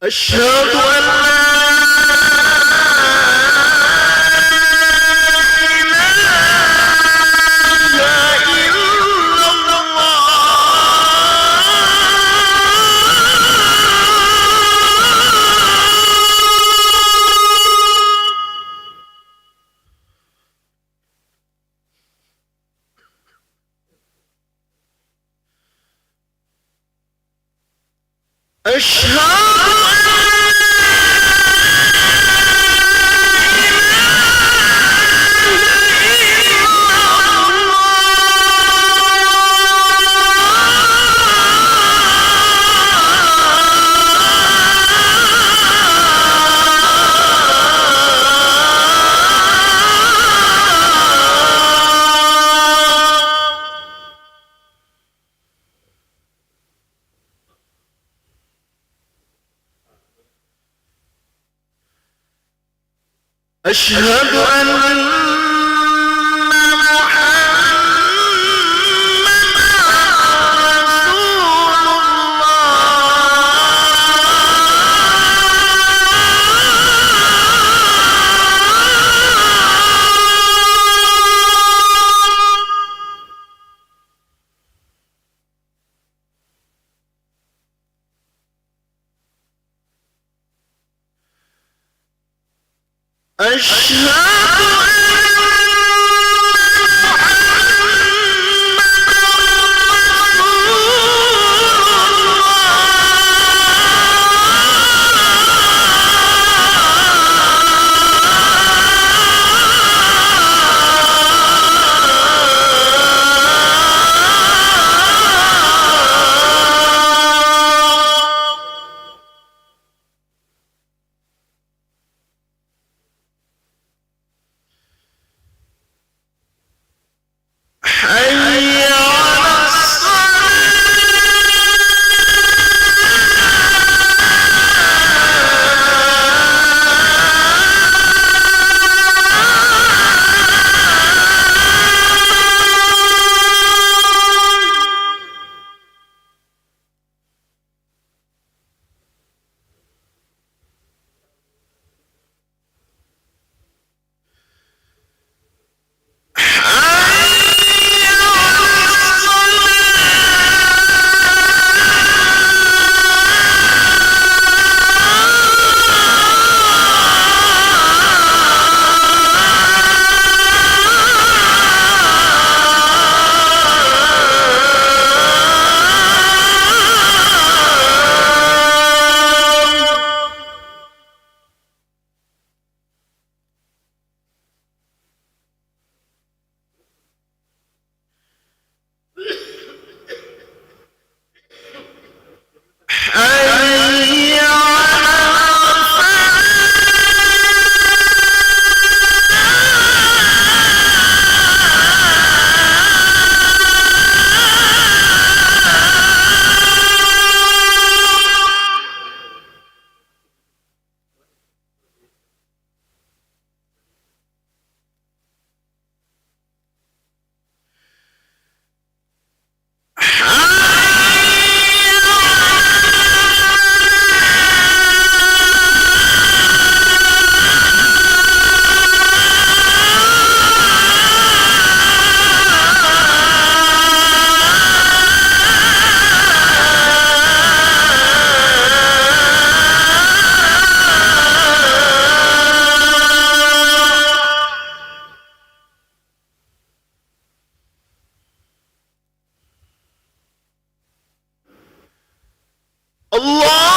أشهد أن لا إله إلا الله. أشهد أن حي على الله.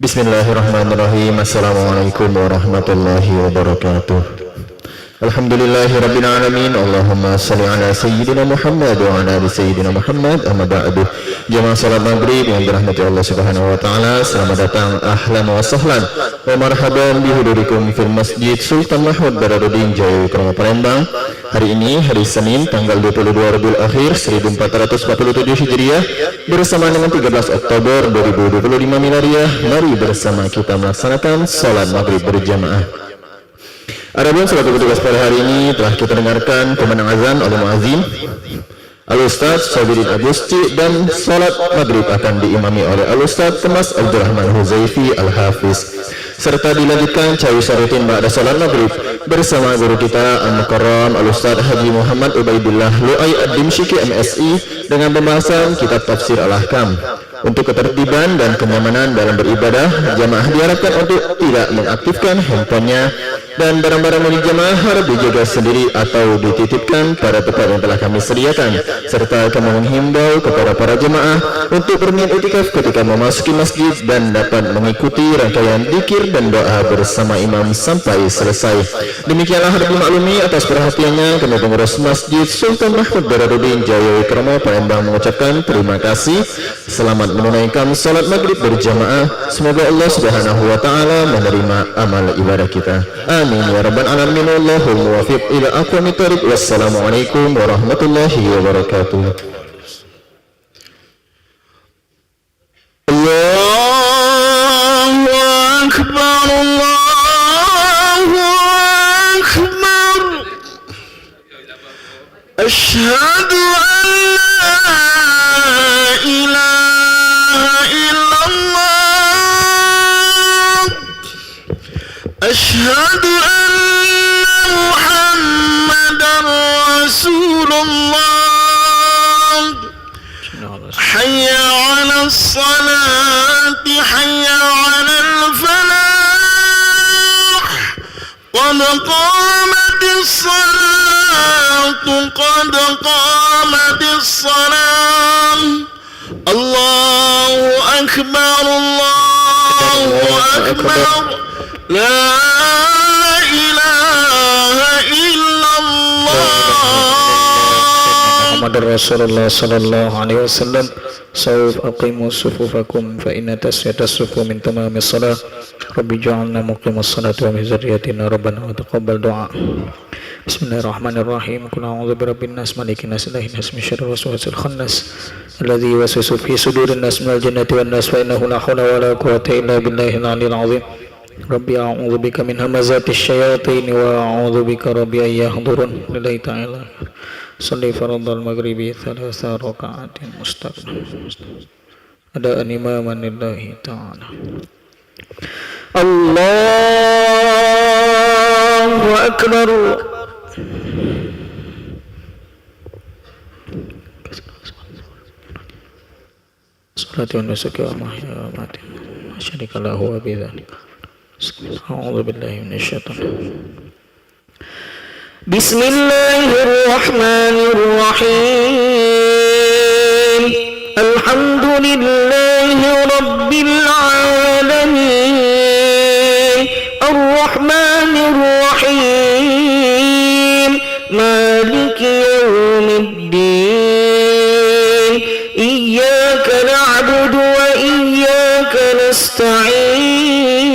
Bismillahirrahmanirrahim. Assalamualaikum warahmatullahi wabarakatuh. Alhamdulillahi rabbil alamin. Allahumma salli ala sayyidina Muhammad wa ala ali sayyidina Muhammad. Amma ba'du. Jamaah salat maghrib yang dirahmati Allah Subhanahu wa taala, selamat datang ahlan wa sahlan wa marhaban bihudurikum fil Masjid Sultan Mahmud Bararuddin Jaya Wikrama Palembang. Hari ini hari Senin tanggal 22 Rabiul Akhir 1447 Hijriah bersama dengan 13 Oktober 2025 Miladiah. Mari bersama kita melaksanakan salat maghrib berjamaah. Adapun selaku petugas pada hari ini telah kita dengarkan kumandang azan oleh muazzin Al-Ustaz Sabirin Agusti, dan salat maghrib akan diimami oleh Al-Ustaz Temas Abdurrahman Huzaifi Al-Hafiz, serta dilanjutkan cawi syaritin ba'da salat maghrib bersama guru kita Al-Mukarram Al-Ustaz Haji Muhammad Ubaidillah Lu'ay Ad-Dimsyiki MSI dengan pembahasan kitab tafsir Al-Ahkam. Untuk ketertiban dan kenyamanan dalam beribadah, jamaah diharapkan untuk tidak mengaktifkan handphonenya, dan barang-barang milik jamaah harap dijaga sendiri atau dititipkan pada tempat yang telah kami sediakan, serta kami menghimbau kepada para jamaah untuk berniat iktikaf ketika memasuki masjid dan dapat mengikuti rangkaian dzikir dan doa bersama imam sampai selesai. Demikianlah harap dimaklumi. Atas perhatiannya kami pengurus Masjid Sultan Mahmud Bararuddin Jaya Wikrama Palembang mengucapkan terima kasih. Selamat menunaikan salat maghrib berjamaah. Semoga Allah Subhanahu wa taala menerima amal ibadah kita. Amin ya rabbal alamin. Wallahul muwaffiq ila aqwamit thoriq. Wassalamualaikum warahmatullahi wabarakatuh. Allahu akbar, Allahu akbar. Asyhadu an la ilaha illallah. Asyhadu anna Muhammadar Rasulullah. Hayya 'alas salati, hayya 'alal falah. Qad qamatis salatu, qad qamatis salam. Allahu akbar, Allahu akbar. La ilaha illallah. Muhammad Rasulullah sallallahu alaihi wasallam. Sawf aqimu sufufakum fa inna tasyatas sufu min tamamis salat. Rabbi ja'alna muqimas salati wa min dzurriyyatina rabbana wa taqabbal du'a. Bismillahirrahmanirrahim. Qul a'udzu birabbin nas, malikin nas, ilahin nas, min syarril waswasil khannas alladzi yuwaswisu fi sudurin nas minal jannati wan nas. Fa innahu la haula wa la quwwata illa billahil aliyyil azim. Rabbi a'udzu bika min hamazatis syayatin wa a'udzu bika rabbi an yahdurun. Lillahi ta'ala. Salli fardal maghribi thalatha raka'atin mustaqim. Ada imaman lillahi ta'ala. Allahu akbar. Salatu wa nusuki wa mahya wa mati syarika lahu wa bidzalika. A'udzu billahi minasyaitonir. Bismillahirrahmanirrahim. Alhamdulillahi rabbil alamin. Ar-Rahmanir Rahim. Maliki yaumiddin. Iyyaka na'budu wa iyyaka nasta'in.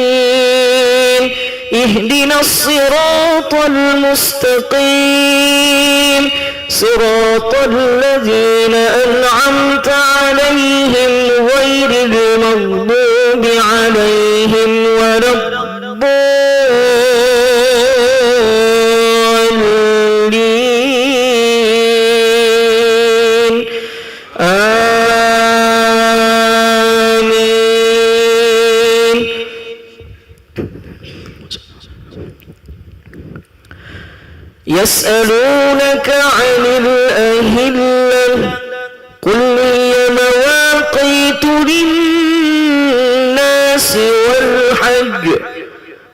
Ihdinas siratal mustaqim. Siratal ladzina an'amta 'alaihim ghairil maghdubi 'alaihim waladdallin. Amin. يسألونك عن الأهلة قل هي مواقيت للناس والحج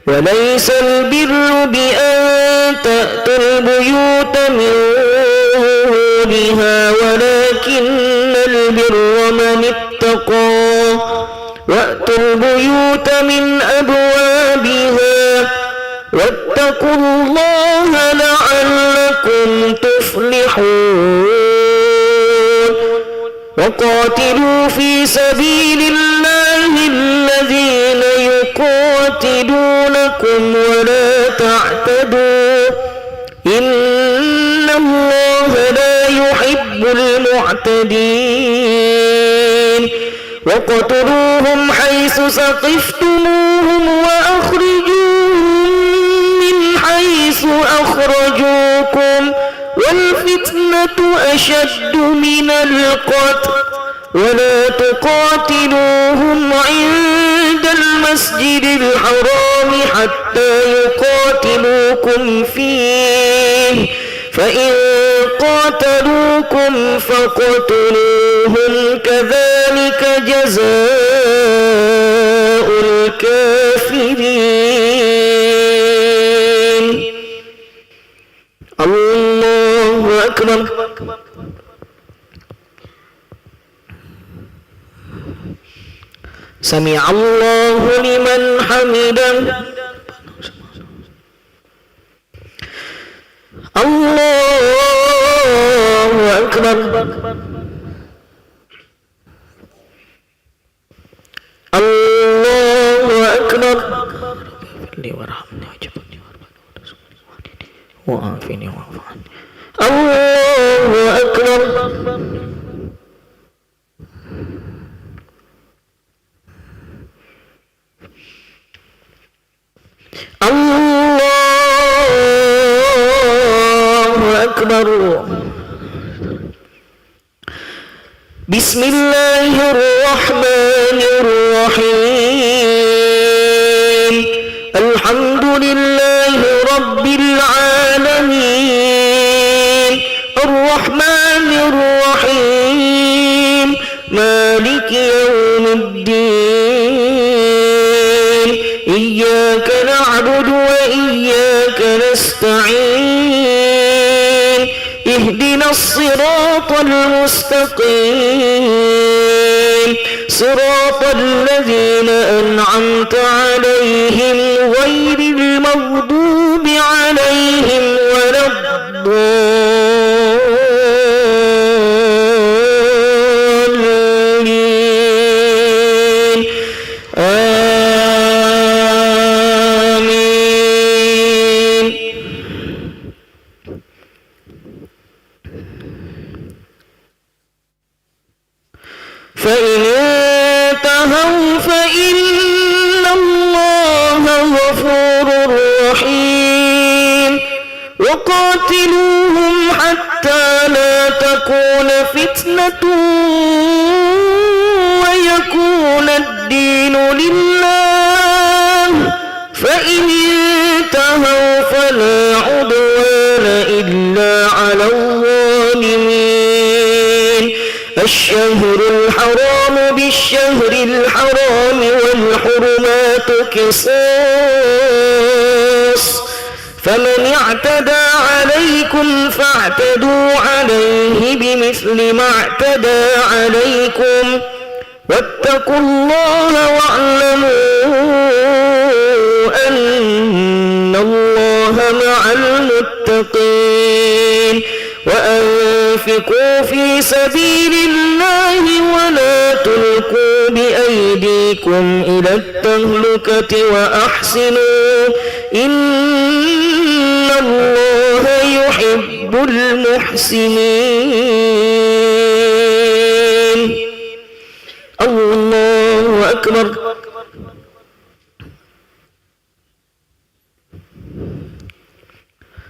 وليس البر بأن تأتوا البيوت من ظهورها ولكن البر من اتقى وأتوا البيوت من أبوابها واتقوا الله لعلكم تفلحون وقاتلوا في سبيل الله الذين يقاتلونكم ولا تعتدوا إن الله لا يحب المعتدين وقتلوهم حيث ثقفتموهم وأخرجوهم من حيث أخرجوكم والفتنة أشد من القتل ولا تقاتلوهم عند المسجد الحرام حتى يقاتلوكم فيه فإن قاتلوكم فاقتلوهم كذلك جزاء الكافرين الله أكبر سمع الله لمن حمده الله أكبر الله أكبر لي وارحمني واجبرني وعافني واعف عني الله أكبر الله أكبر بسم الله الرحمن الرحيم الحمد لله رب العالمين الرحمن الرحيم مالك يوم الدين إياك نعبد وإياك نستعين اهدنا الصراط المستقيم صراط الذين أنعمت عليهم غير المغضوب عليهم ولا الضالين آمين فإن انتهوا فإن الله غفور رحيم وقاتلوهم حتى لا تكون فتنة ويكون الدين لله فإن انتهوا فلا عدوان إلا على الظالمين الشهر الحرام بالشهر الحرام والحرمات قصاص فمن اعتدى عليكم فاعتدوا عليه بمثل ما اعتدى عليكم واتقوا الله واعلموا أن الله مع المتقين وأنفقوا في سبيل الله ولا تلقوا بأيديكم إلى التهلكة وأحسنوا إن الله يحب المحسنين الله أكبر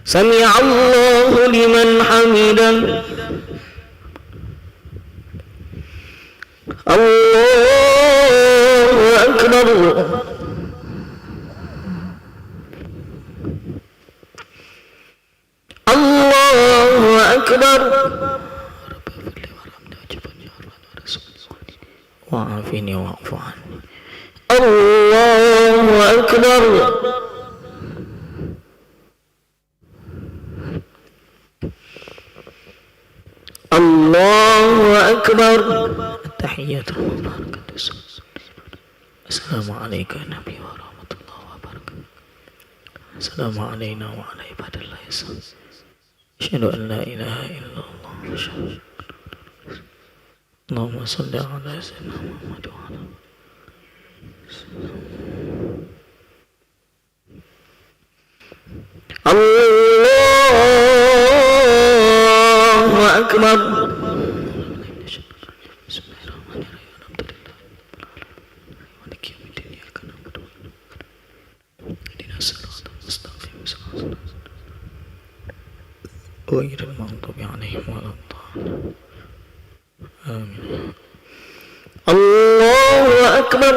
سمع الله لمن حمده الله أكبر الله أكبر وعافني واعف عني الله أكبر الله أكبر التحيات المباركة Assalamualaikum warahmatullahi wabarakatuh. Assalamu alayna wa ala ibadillahi salih. Asyhadu an la ilaha illallah. Allahumma salli ala sayyidina Muhammad wa ala Allahu akbar. غير المغضوب عليهم ولا الضالين آمين. الله أكبر.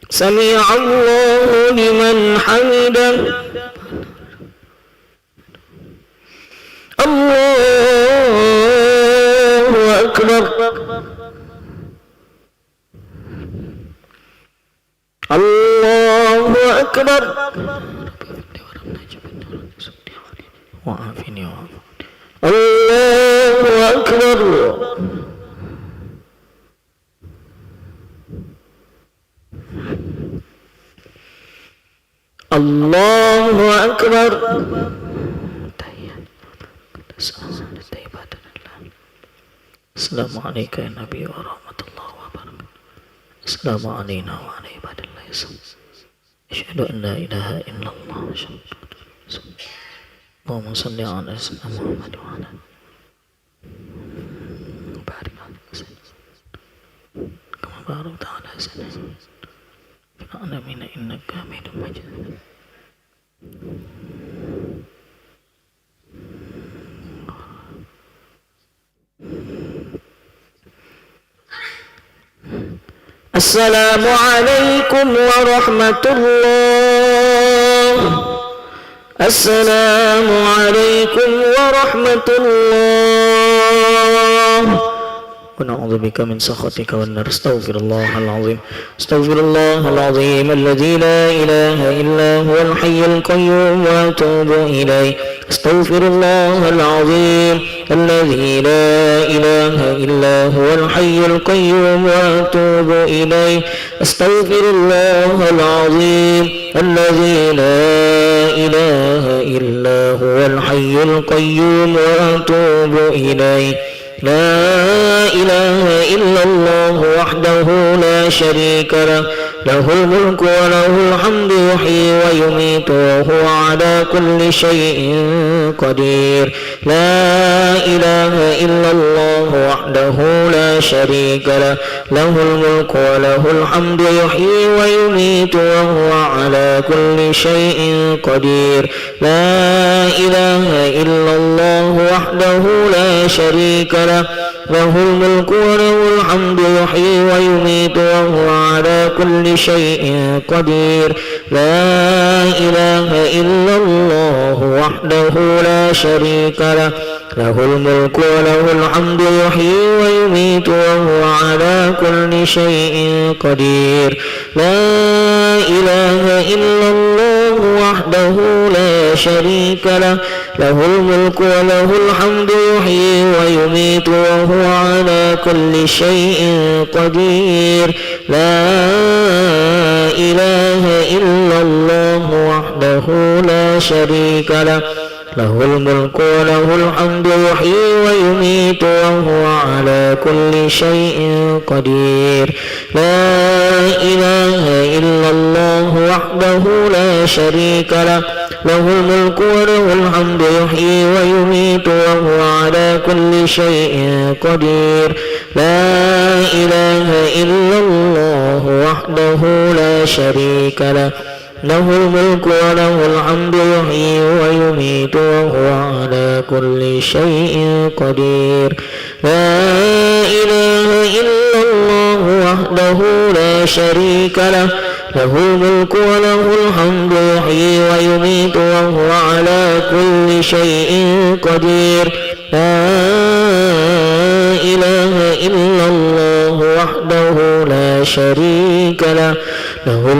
سمع الله لمن حمده. الله أكبر. الله أكبر. وعافني الله أكبر. الله أكبر. السلام عليك يا نبي ورحمة الله وبركاته. السلام علينا وعلى عباد الله الصالحين. أشهد أن لا إله إلا الله. اللهم صل على سيدنا محمد وعلى بارك على سيدنا كما باركت على سيدنا في العالمين إنك حميد مجيد. السلام عليكم ورحمة الله. السلام عليكم ورحمة الله. ونعوذ بك من سخطك والنار. استغفر الله العظيم. استغفر الله العظيم الذي لا إله إلا هو الحي القيوم وأتوب إليه. استغفر الله العظيم الذي لا إله إلا هو الحي القيوم وأتوب إليه. استغفر الله العظيم الذي لا إله إلا هو الحي القيوم وأتوب إليه. لا إله إلا الله وحده لا شريك له. له الملك وله الحمد يحيي ويميت وهو على كل شيء قدير. لا إله إلا الله وحده لا شريك له. له الملك وله الحمد يحيي ويميت وهو على كل شيء قدير. لا إله إلا الله وحده لا شريك له. له الملك وله الحمد يحيي ويميت وهو على كل شيء قدير. لا إله إلا الله وحده لا شريك له. له الملك وله الحمد يحيي ويميت وهو على كل شيء قدير. لا إله إلا الله وحده لا شريك له. له الملك وله الحمد يحيي ويميت وهو على كل شيء قدير. لا إله إلا الله وحده لا شريك له. له الملك وله الحمد يحيي ويميت وهو على كل شيء قدير. لا إله إلا الله وحده لا شريك له. له الملك وله الحمد يحيي ويميت وهو على كل شيء قدير. لا إله إلا الله وحده لا شريك له. له الملك وله الحمد يحيي ويميت وهو على كل شيء قدير. لا إله إلا الله وحده لا شريك له. له الملك وله الحمد يحيي ويميت وهو على كل شيء قدير. لا إله إلا الله وحده لا شريك له. له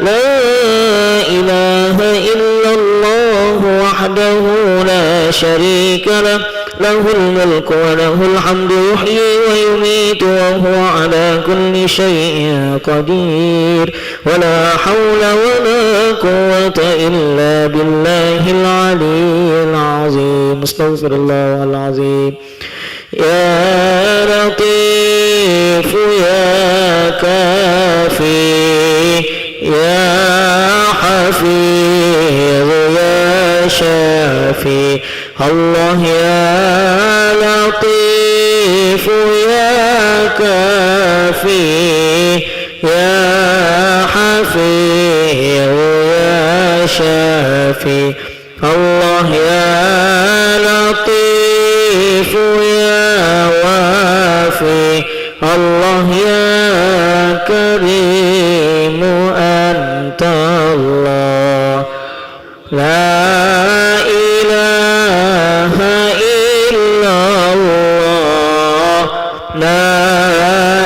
لا إله إلا الله وحده لا شريك له له الملك وله الحمد يحيي ويميت وهو على كل شيء قدير ولا حول ولا قوة إلا بالله العلي العظيم استغفر الله العظيم يا لطيف يا كافي يا حفيظ يا شافي الله يا لطيف يا كافي يا حفيظ يا شافي الله يا لطيف يا وافي الله يا كريم أنت الله لا إله إلا الله لا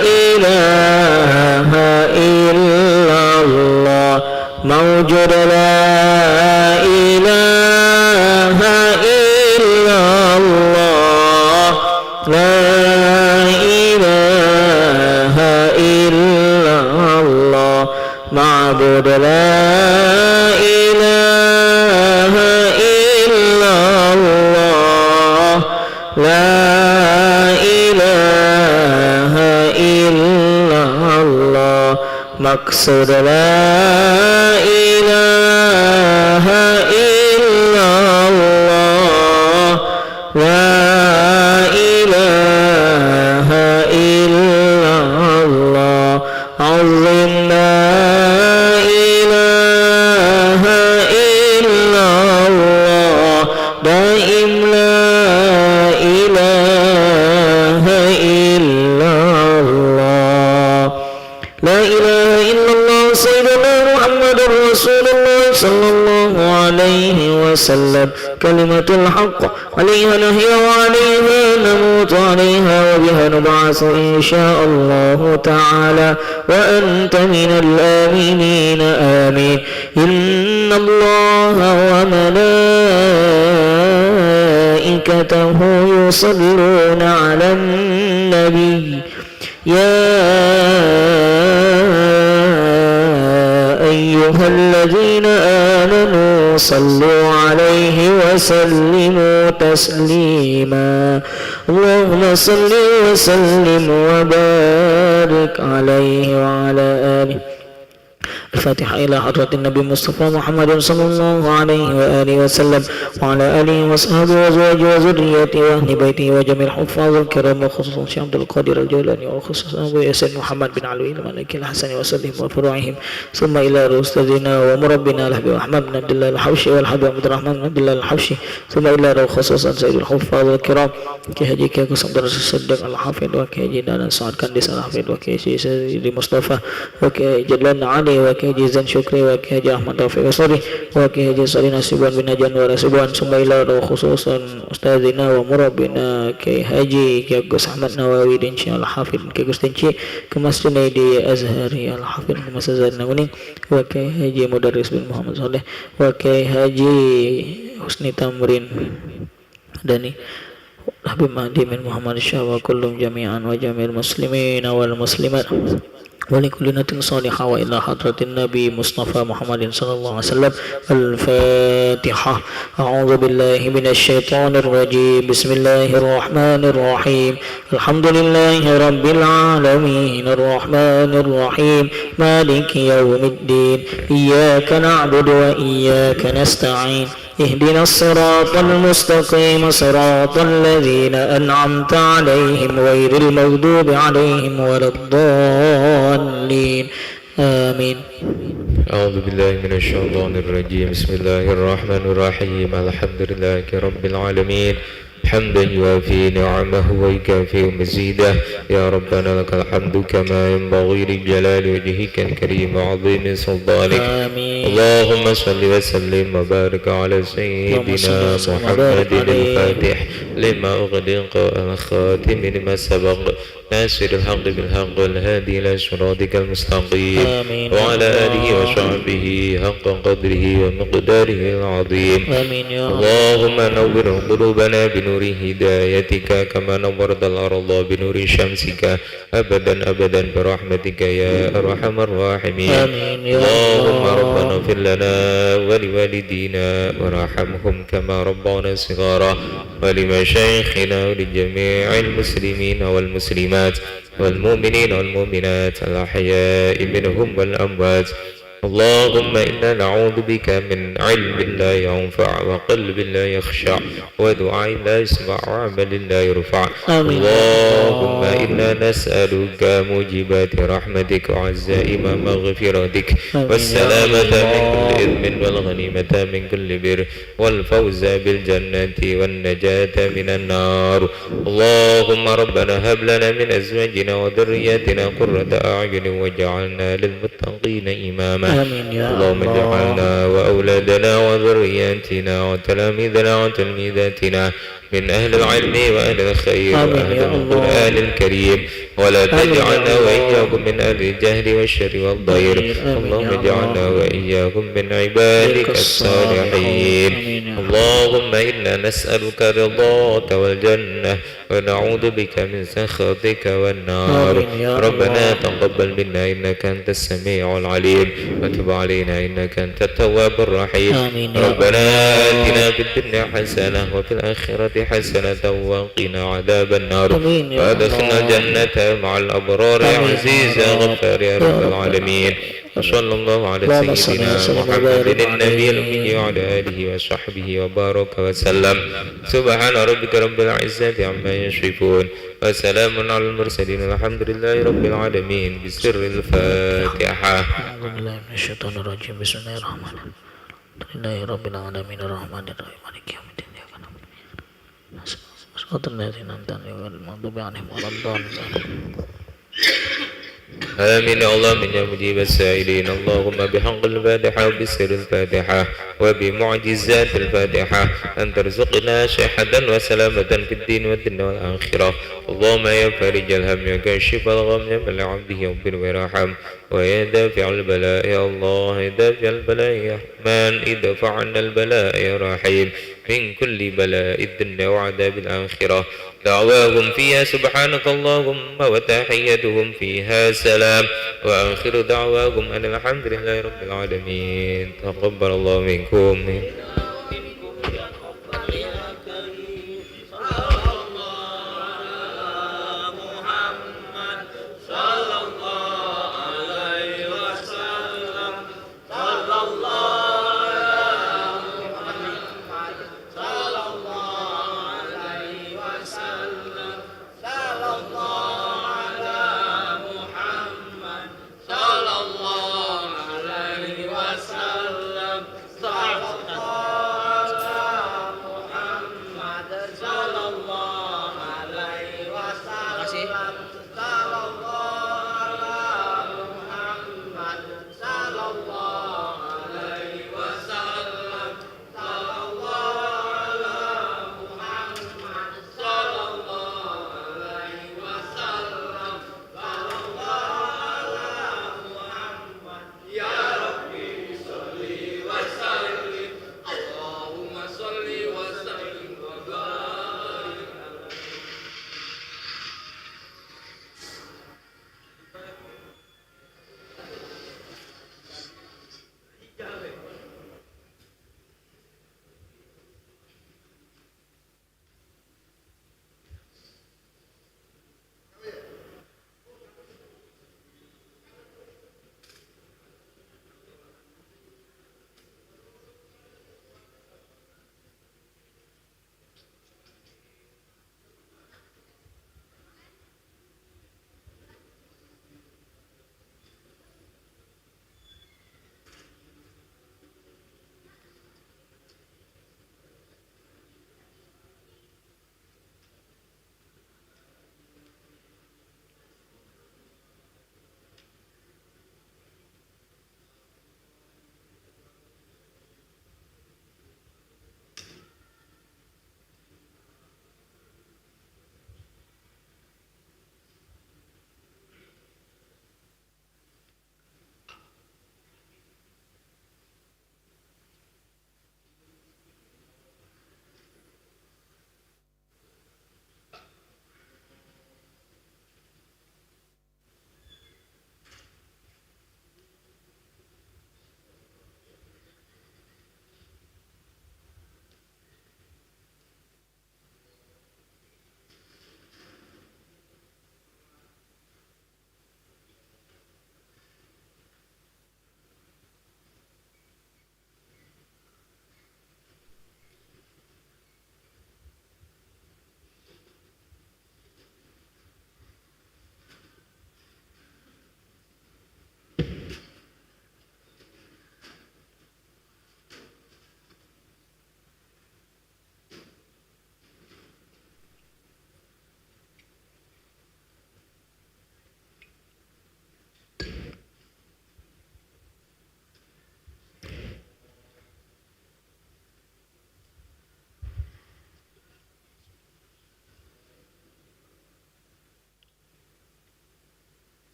إله إلا الله موجود لا إله إلا الله لا إله إلا الله معبود لا إله إلا الله لا إله إلا الله مقصود لا إله إلا الله لا إله إلا الله عظم لا إله إلا الله دائم لا إله إلا الله لا إله إلا الله سيدنا محمد رسول الله صلى الله عليه وسلم كلمة الحق عليها نحيا وعليها نموت عليها وبها نبعث إن شاء الله تعالى وأنت من الآمنين آمين إن الله وملائكته يصلون على النبي يا أيها الذين آمنوا صلوا عليه وسلموا تسليما اللهم صل وسلم وبارك عليه وعلى آله الفاتحة إلى حضرة النبي مصطفى محمد صلى الله عليه وآله وسلم وعلى آله وصحبه وأزواجه وذريته وأهل بيته وجميع الحفاظ الكرام وخصوصا الشيخ عبد القادر الجيلاني وخصوصا أبو ياسين محمد بن علوي الملك الحسن وسلم وفروعهم ثم إلى أستاذنا ومربنا الحبيب أحمد بن عبد الله الحوشي والحبيب عبد الرحمن بن عبد الله الحوشي ثم إلى خصوصا سيد الحفاظ الكرام كهجي كيكوس عبد الرشيد الصديق الحافظ وكهجي دانا سعد كنديس الحافظ وكهجي سيدي مصطفى وكهجي جدلان علي وكهجي زين شكري وكهجي أحمد رافع وصري وكهجي صلينا سبوان بن نجان ورسبوان ثم إلى خصوصا أستاذنا ومربنا كهجي كيكوس أحمد نواوي دنشي الحافظ كيكوس دنشي كمسجد دي أزهري الحافظ كمسجد نوني وكهجي مدرس بن محمد صالح وكهجي حسني تمرين داني Habib Mahdi bin Muhammad Syah wa kullum jami'an wa jami'il muslimin wal muslimat wa li kulli natin salihah wa ila hadratin nabi Mustafa Muhammadin sallallahu alaihi wasallam al-Fatiha a'udzu billahi minasy syaithanir rajim bismillahir rahmanir rahim alhamdulillahi rabbil alamin arrahmanir rahim maliki yaumiddin iyyaka na'budu wa iyyaka nasta'in اهدنا الصراط المستقيم صراط الذين أنعمت عليهم غير المغضوب عليهم ولا الضالين آمين أعوذ بالله من الشيطان الرجيم بسم الله الرحمن الرحيم الحمد لله رب العالمين حمدا يوافي نعمه ويكافئ مزيده. يا ربنا لك الحمد كما ينبغي لجلال وجهك الكريم وعظيم سلطانك. آمين. اللهم صل وسلم وبارك على سيدنا محمد الفاتح لما أغلق الخاتم لما سبق ناصر الحق بالحق والهادي إلى صراطك المستقيم. آمين. وعلى آله وصحبه حق قدره ومقداره العظيم. آمين يا الله. اللهم نور قلوبنا بنور هدايتك كما نورت الأرض بنور شمسك أبدا أبدا برحمتك يا أرحم الراحمين. آمين يا اللهم الله. ربنا اغفر لنا ولوالدينا وارحمهم كما ربونا صغارا ولمشايخنا ولجميع المسلمين والمسلمات والمؤمنين والمؤمنات الأحياء منهم والأموات. اللهم إنا نعوذ بك من علم لا ينفع وقلب لا يخشع ودعاء لا يسمع وعمل لا يرفع. آمين. اللهم إنا نسألك موجبات رحمتك وعزائم مغفرتك والسلامة من كل إثم والغنيمة من كل بر والفوز بالجنة والنجاة من النار. اللهم ربنا هب لنا من أزواجنا وذرياتنا قرة أعين واجعلنا للمتقين إماما. آمين يا اللهم الله. اجعلنا وأولادنا وذرياتنا وتلاميذنا وتلميذاتنا من أهل العلم وأهل الخير وأهل القرآن الكريم ولا تجعلنا وإياكم من أهل الجهل والشر والضير. اللهم اجعلنا وإياكم من عبادك الصالحين. اللهم إنا نسألك رضاك والجنة ونعوذ بك من سخطك والنار. ربنا تقبل منا إنك أنت السميع العليم وتب علينا إنك أنت التواب الرحيم. ربنا آتنا في الدنيا حسنة وفي الآخرة حسنة وقنا عذاب النار وأدخلنا الجنة مع الأبرار يا عزيز يا غفار يا رب العالمين. وصلى الله على سيدنا محمد النبي الأمي وعلى آله وصحبه وبارك وسلم. سبحان ربك رب العزة عما يصفون وسلام على المرسلين الحمد لله رب العالمين. بسر الفاتحة. أعوذ بالله من الشيطان الرجيم. بسم الله الرحمن الرحيم. الحمد لله رب العالمين الرحمن الرحيم مالك يوم الدين. صراط الذين أنعمت عليهم غير المغضوب عليهم ولا الضالين. آمين. اللهم يا مجيب السائلين. اللهم بحق الفاتحة وبسر الفاتحة وبمعجزات الفاتحة أن ترزقنا صحة وسلامة في الدين والدنيا والآخرة. اللهم يا فارج الهم يا كاشف الغم يا من لعبده يغفر ويرحم ويا دافع البلاء يا الله يا دافع البلاء يا رحمن ادفع عنا البلاء يا رحيم من كل بلاء الدنيا وعذاب الآخرة. دعواهم فيها سبحانك اللهم وتحيتهم فيها سلام وآخر دعواهم أن الحمد لله رب العالمين. تقبل الله منكم. صلى الله عليه وسلم.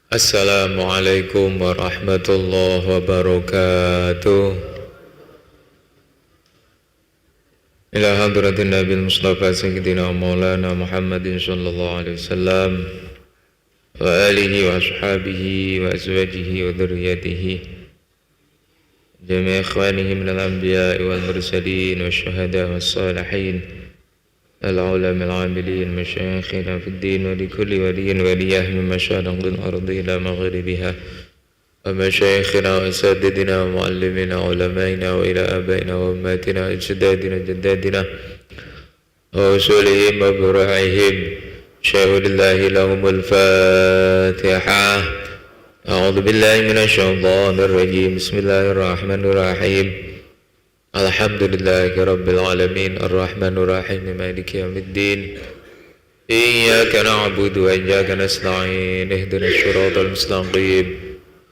Assalamualaikum warahmatullahi wabarakatuh. Ila hadratin Nabi Mustafa Sayyidina Maulana Muhammadin sallallahu alaihi wasallam wa alihi wa ashabihi wa azwajihi wa dhurriyyatihi jami'a ikhwanihi minal anbiya'i wal mursalin wa syuhada was salihin al-ulama al-amilin masyayikhina fid din wa likulli waliyin waliyah min masyariqil ardi ila maghribiha wa masyayikhina wa asatidina wa muallimina wa ulama'ina wa ila abaina wa ummatina wa ajdadina jaddadina wa usulihim wa bura'ihim syahadillahi lahumul fatihah. A'udzu billahi minasyaitonir rajim. Bismillahirrahmanirrahim. Alhamdulillahi rabbil alamin arrahmanir rahim maliki yaumiddin. Iyyaka na'budu wa iyyaka nasta'in. Ihdinas siratal mustaqim.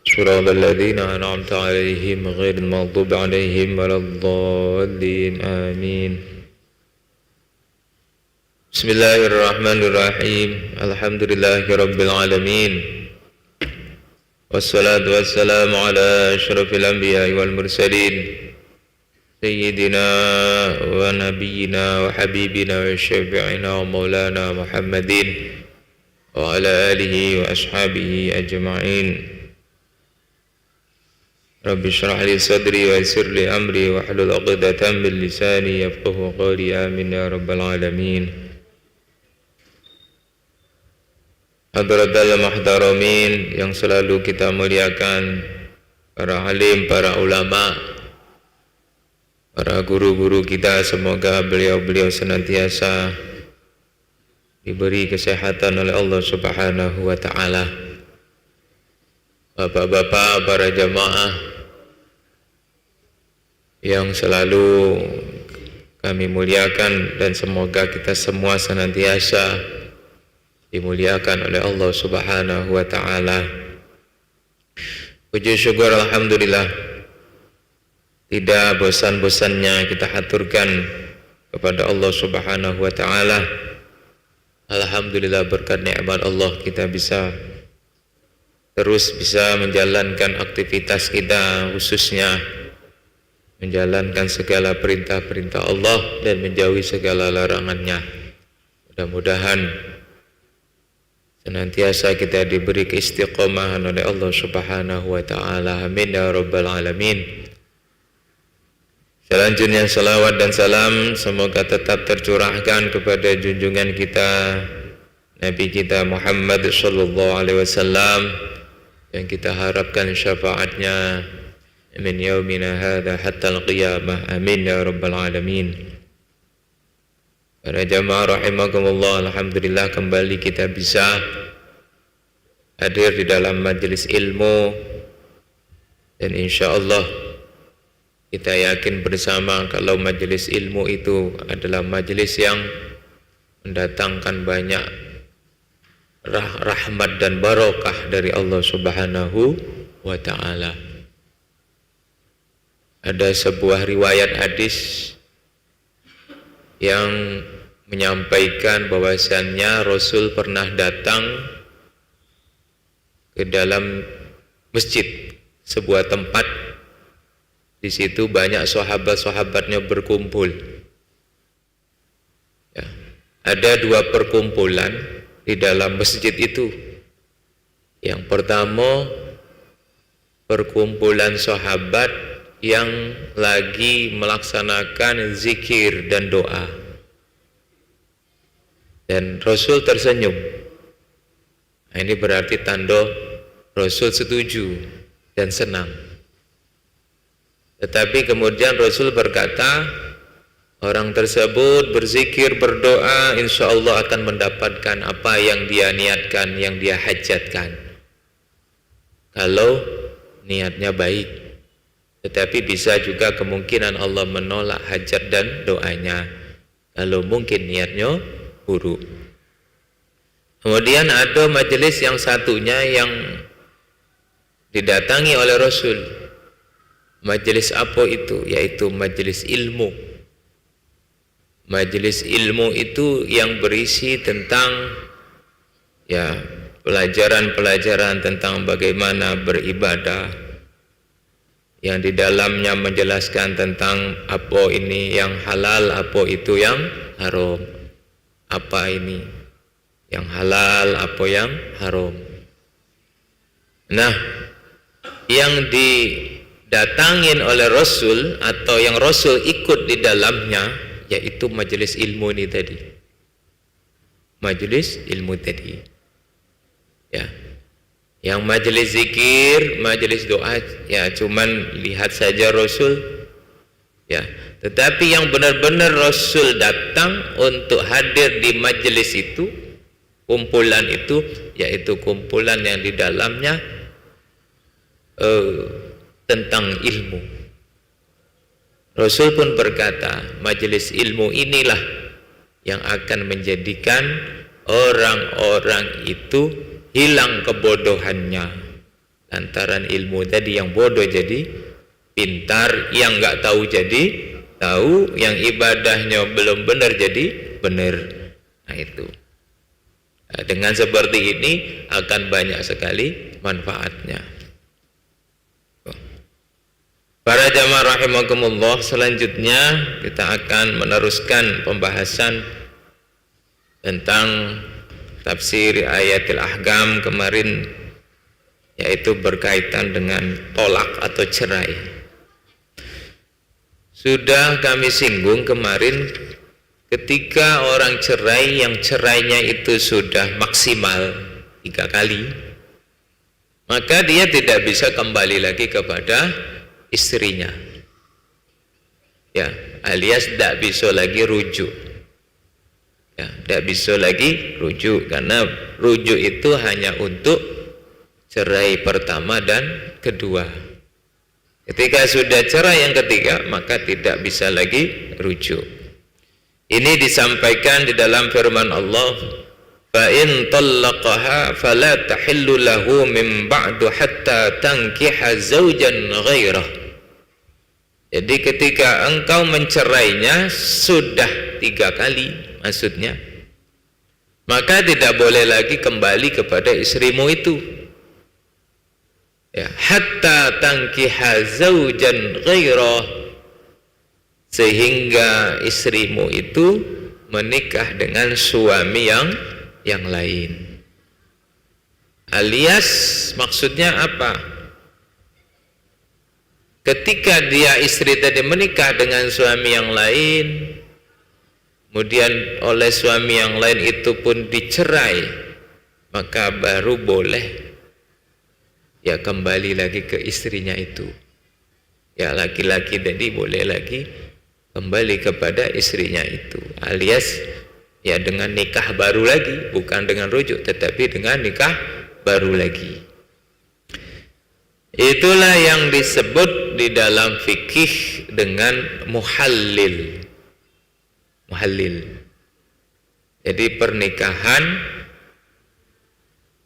Siratal ladzina an'amta 'alaihim ghairil maghdubi 'alaihim waladdallin. Amin. Bismillahirrahmanirrahim. Alhamdulillahi rabbil alamin. Wassalatu wassalamu ala asyrafil anbiya'i wal mursalin Sayyidina wa nabiyyina wa habibina wa syafi'ina wa maulana Muhammadin wa ala alihi wa ashabihi ajma'in. Rabbi syrah li sadri wa yassir li amri wa hlul 'uqdatam min lisani yafqahu qawli. Amin ya rabbal alamin. Hadratal muhtaramin yang selalu kita muliakan, para alim, para ulama, para guru-guru kita, semoga beliau-beliau senantiasa diberi kesehatan oleh Allah Subhanahu wa ta'ala. Bapak-bapak, para jamaah yang selalu kami muliakan, dan semoga kita semua senantiasa dimuliakan oleh Allah Subhanahu wa ta'ala. Puji syukur alhamdulillah, tidak bosan-bosannya kita haturkan kepada Allah Subhanahu wa ta'ala. Alhamdulillah, berkat nikmat Allah kita terus bisa menjalankan aktivitas kita, khususnya menjalankan segala perintah-perintah Allah dan menjauhi segala larangannya. Mudah-mudahan senantiasa kita diberi keistiqomahan oleh Allah Subhanahu wa ta'ala. Amin ya rabbal alamin. Selanjutnya salawat dan salam semoga tetap tercurahkan kepada junjungan kita, Nabi kita Muhammad sallallahu alaihi wasallam, yang kita harapkan syafaatnya min yaumina hadza hatta al-qiyamah. Amin ya rabbal alamin. Para jamaah rahimakumullah, alhamdulillah kembali kita bisa hadir di dalam majelis ilmu, dan insyaallah kita yakin bersama kalau majelis ilmu itu adalah majelis yang mendatangkan banyak rahmat dan barokah dari Allah Subhanahu wa ta'ala. Ada sebuah riwayat hadis yang menyampaikan bahwasannya Rasul pernah datang ke dalam masjid, sebuah tempat. Di situ banyak sahabat-sahabatnya berkumpul. Ya, ada dua perkumpulan di dalam masjid itu. Yang pertama, perkumpulan sahabat yang lagi melaksanakan zikir dan doa, dan Rasul tersenyum. Nah, ini berarti tanda Rasul setuju dan senang. Tetapi kemudian Rasul berkata, orang tersebut berzikir, berdoa, insya Allah akan mendapatkan apa yang dia niatkan, yang dia hajatkan, kalau niatnya baik. Tetapi bisa juga kemungkinan Allah menolak hajat dan doanya kalau mungkin niatnya buruk. Kemudian ada majelis yang satunya yang didatangi oleh Rasul. Majelis apa itu? Yaitu majelis ilmu. Majelis ilmu itu yang berisi tentang pelajaran-pelajaran tentang bagaimana beribadah, yang di dalamnya menjelaskan tentang apa ini yang halal, apa itu yang haram, apa ini yang halal, apa yang haram. Nah, yang didatangin oleh Rasul atau yang Rasul ikut di dalamnya yaitu majelis ilmu ini tadi. Majelis ilmu tadi. Ya. Yang majelis zikir, majelis doa, ya cuman lihat saja Rasul, ya. Tetapi yang benar-benar Rasul datang untuk hadir di majelis itu, kumpulan itu, yaitu kumpulan yang di dalamnya tentang ilmu. Rasul pun berkata, majelis ilmu inilah yang akan menjadikan orang-orang itu hilang kebodohannya. Lantaran ilmu tadi, yang bodoh jadi pintar, yang nggak tahu jadi tahu, yang ibadahnya belum benar jadi benar. Nah itu. Nah, dengan seperti ini akan banyak sekali manfaatnya. Para jamaah rahimakumullah, selanjutnya kita akan meneruskan pembahasan tentang tafsir ayatil ahkam kemarin, yaitu berkaitan dengan tolak atau cerai. Sudah kami singgung kemarin, ketika orang cerai yang cerainya itu sudah maksimal 3 kali, maka dia tidak bisa kembali lagi kepada istrinya, ya, alias tidak bisa lagi rujuk. Ya, tidak bisa lagi rujuk, karena rujuk itu hanya untuk cerai pertama dan kedua. Ketika sudah cerai yang ketiga, maka tidak bisa lagi rujuk. Ini disampaikan di dalam firman Allah, fa in talaqaha fala tahillu lahu min ba'du hatta tankiha zawjan ghairah. Jadi ketika engkau mencerainya sudah 3 kali, maksudnya, maka tidak boleh lagi kembali kepada istrimu itu, ya, hatta tankiha zaujan ghairah, sehingga istrimu itu menikah dengan suami yang lain. Alias maksudnya apa? Ketika dia istri tadi menikah dengan suami yang lain, kemudian oleh suami yang lain itu pun dicerai, maka baru boleh ya kembali lagi ke istrinya itu. Ya, laki-laki tadi boleh lagi kembali kepada istrinya itu, alias ya dengan nikah baru lagi, bukan dengan rujuk, tetapi dengan nikah baru lagi. Itulah yang disebut di dalam fikih dengan muhallil. Muhallil. Jadi pernikahan,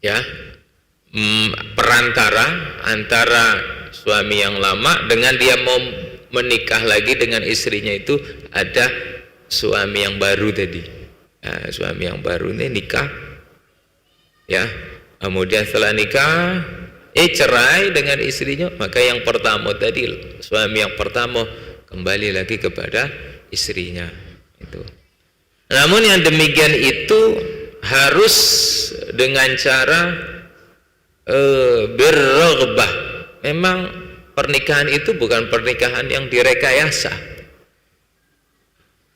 ya, perantara antara suami yang lama dengan dia mau menikah lagi dengan istrinya, itu ada suami yang baru tadi. Nah, suami yang baru ini nikah, ya, kemudian setelah nikah cerai dengan istrinya, maka yang pertama tadi, suami yang pertama kembali lagi kepada istrinya itu. Namun yang demikian itu harus dengan cara berraghbah. Memang pernikahan itu bukan pernikahan yang direkayasa,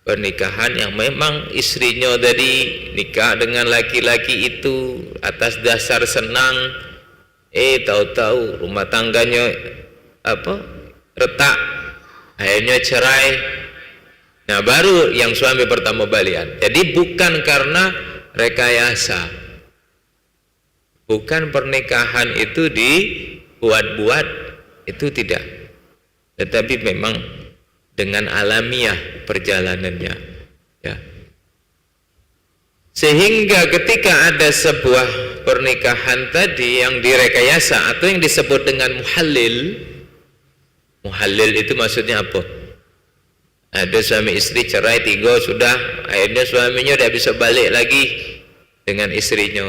pernikahan yang memang istrinya tadi nikah dengan laki-laki itu atas dasar senang, tahu-tahu rumah tangganya retak, akhirnya cerai. Nah, baru yang suami pertama balian. Jadi bukan karena rekayasa, bukan pernikahan itu dibuat-buat, itu tidak, tetapi memang dengan alamiah perjalanannya, ya. Sehingga ketika ada sebuah pernikahan tadi yang direkayasa atau yang disebut dengan muhallil, muhallil itu maksudnya apa? Ada suami istri cerai 3, sudah akhirnya suaminya tidak bisa balik lagi dengan istrinya.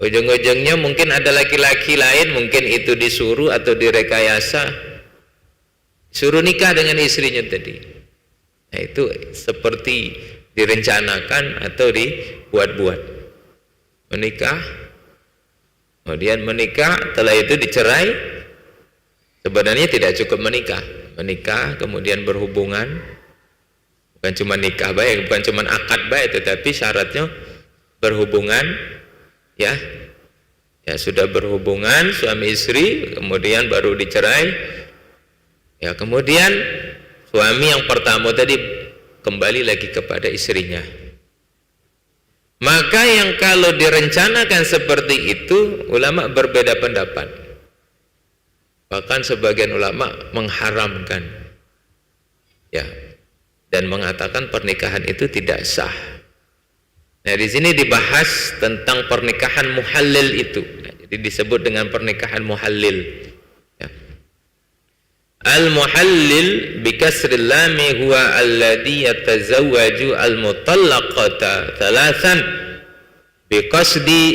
Ujung-ujungnya mungkin ada laki-laki lain, mungkin itu disuruh atau direkayasa, suruh nikah dengan istrinya tadi. Nah itu seperti direncanakan atau dibuat-buat. Menikah, kemudian menikah, setelah itu dicerai. Sebenarnya tidak cukup menikah. Menikah, kemudian berhubungan. Bukan cuma nikah baik, bukan cuma akad baik, tetapi syaratnya berhubungan. Ya sudah berhubungan suami istri, kemudian baru dicerai. Ya kemudian suami yang pertama tadi kembali lagi kepada istrinya. Maka yang kalau direncanakan seperti itu, ulama berbeda pendapat. Bahkan sebagian ulama mengharamkan, ya, dan mengatakan pernikahan itu tidak sah. Nah di sini dibahas tentang pernikahan muhallil itu. Nah, jadi disebut dengan pernikahan muhallil. Ya. Al-muhallil bikasril lami huwa alladhi yatazawwaju al-mutallaqata thalathan biqasdi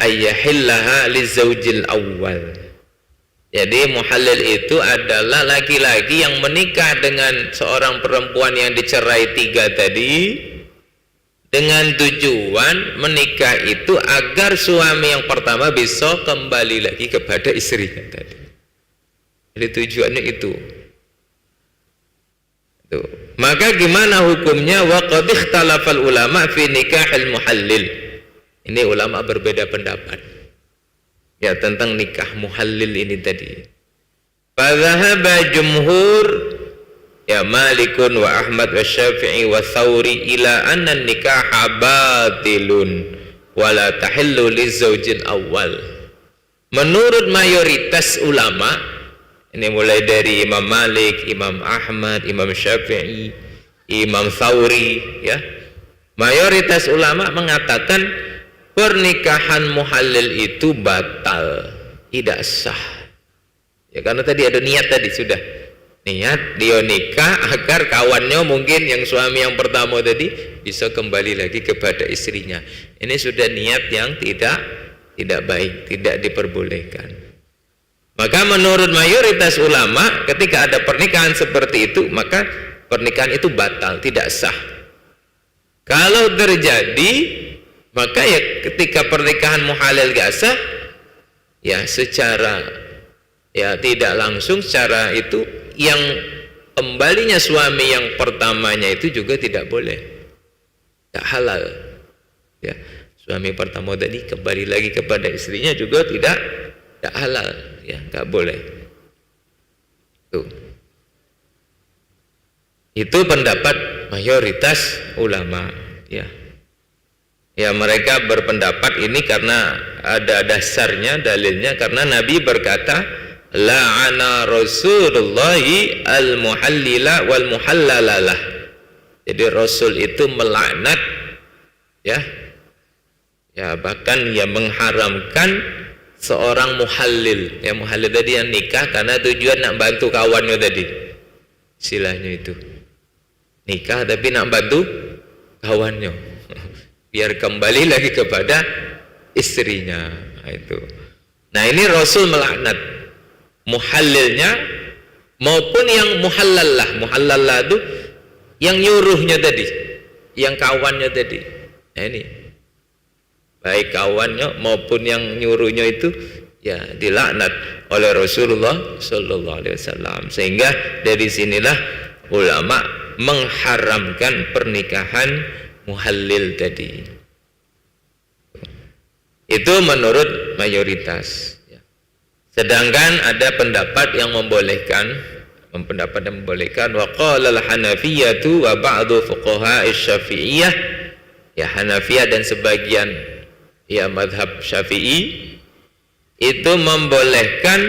ayyahillaha lizawjil awwal. Jadi muhallil itu adalah laki-laki yang menikah dengan seorang perempuan yang dicerai 3 tadi, dengan tujuan menikah itu agar suami yang pertama bisa kembali lagi kepada istrinya tadi. Jadi tujuannya itu. Tuh. Maka gimana hukumnya? Wa qad ikhtalafal ulama fi nikahil muhallil. Ini ulama berbeda pendapat. Ya tentang nikah muhallil ini tadi. Fa dhahaba jumhur ya Malikun wa Ahmad wa Syafi'i wa Thawri ila anna nikaha batilun wa la tahillu lizawjil awal. Menurut mayoritas ulama, ini mulai dari Imam Malik, Imam Ahmad, Imam Syafi'i, Imam Thawri, ya. Mayoritas ulama mengatakan pernikahan muhallil itu batal, tidak sah. Ya karena tadi ada niat tadi sudah. Niat dia nikah agar kawannya mungkin yang suami yang pertama tadi bisa kembali lagi kepada istrinya. Ini sudah niat yang tidak baik, tidak diperbolehkan. Maka menurut mayoritas ulama ketika ada pernikahan seperti itu, maka pernikahan itu batal, tidak sah. Kalau terjadi, maka ya ketika pernikahan muhallil gak sah, ya secara ya tidak langsung secara itu yang kembalinya suami yang pertamanya itu juga tidak boleh, tidak halal. Ya, suami pertama tadi kembali lagi kepada istrinya juga tidak halal, ya nggak boleh. Tuh. Itu pendapat mayoritas ulama. Ya, ya mereka berpendapat ini karena ada dasarnya, dalilnya karena Nabi berkata, la'ana Rasulullahi al-muhallila wal muhallalalah. Jadi Rasul itu melaknat, ya bahkan yang mengharamkan seorang muhallil. Ya muhallil tadi yang nikah karena tujuan nak bantu kawannya tadi, istilahnya itu nikah tapi nak bantu kawannya biar kembali lagi kepada istrinya. Nah ini Rasul melaknat muhallilnya maupun yang muhallallah itu yang nyuruhnya tadi, yang kawannya tadi. Nah ini baik kawannya maupun yang nyuruhnya itu ya dilaknat oleh Rasulullah sallallahu alaihi wasallam. Sehingga dari sinilah ulama mengharamkan pernikahan muhallil tadi. Itu menurut mayoritas. Sedangkan ada pendapat yang membolehkan, wa qala al-Hanafiyyatu wa ba'du fuqaha asy-Syafi'iyah, ya Hanafiyah dan sebagian ya mazhab Syafi'i itu membolehkan,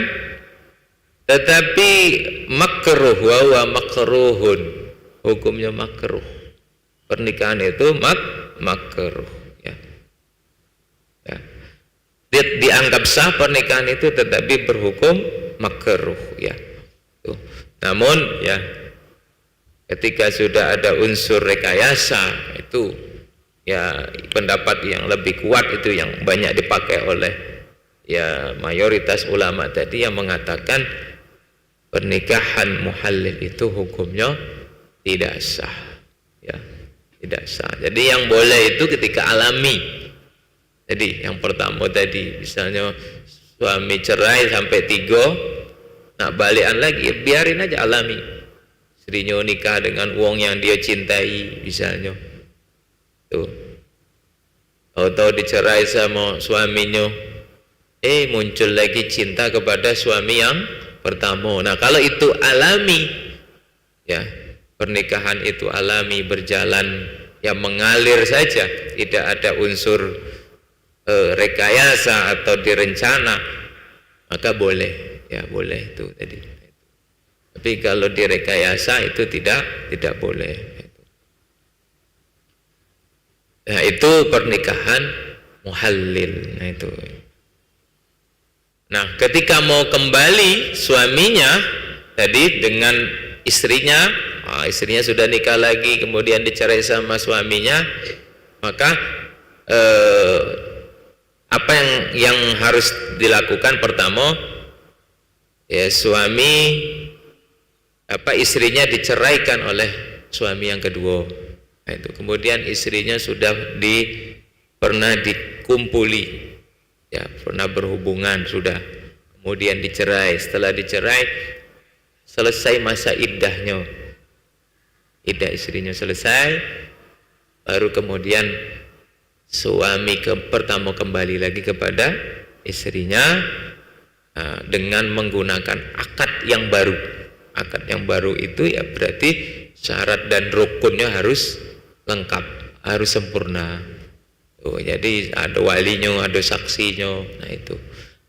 tetapi makruh, wa huwa makruhun, hukumnya makruh. Pernikahan itu makruh, ya. Dianggap sah pernikahan itu tetapi berhukum makruh, ya. Tuh. Namun ya ketika sudah ada unsur rekayasa itu ya pendapat yang lebih kuat itu yang banyak dipakai oleh ya mayoritas ulama tadi yang mengatakan pernikahan muhallil itu hukumnya tidak sah, ya tidak sah. Jadi yang boleh itu ketika alami. Jadi yang pertama tadi misalnya suami cerai sampai 3, nak balikan lagi, biarin aja alami. Istrinya nikah dengan wong yang dia cintai misalnya, tuh, atau dicerai sama suaminya, muncul lagi cinta kepada suami yang pertama. Nah kalau itu alami, ya pernikahan itu alami, berjalan, ya mengalir saja, tidak ada unsur rekayasa atau direncana, maka boleh, ya boleh itu tadi. Tapi kalau direkayasa itu tidak boleh. Nah itu pernikahan muhallil. Nah itu. Nah ketika mau kembali suaminya tadi dengan istrinya, istrinya sudah nikah lagi kemudian dicerai sama suaminya, maka apa yang harus dilakukan? Pertama, ya istrinya diceraikan oleh suami yang kedua. Nah, itu kemudian istrinya sudah pernah dikumpuli, ya pernah berhubungan sudah, kemudian dicerai. Setelah dicerai selesai masa iddahnya, iddah istrinya selesai, baru kemudian suami pertama kembali lagi kepada istrinya dengan menggunakan akad yang baru. Akad yang baru itu ya berarti syarat dan rukunnya harus lengkap, harus sempurna. Jadi ada walinya, ada saksinya, nah itu,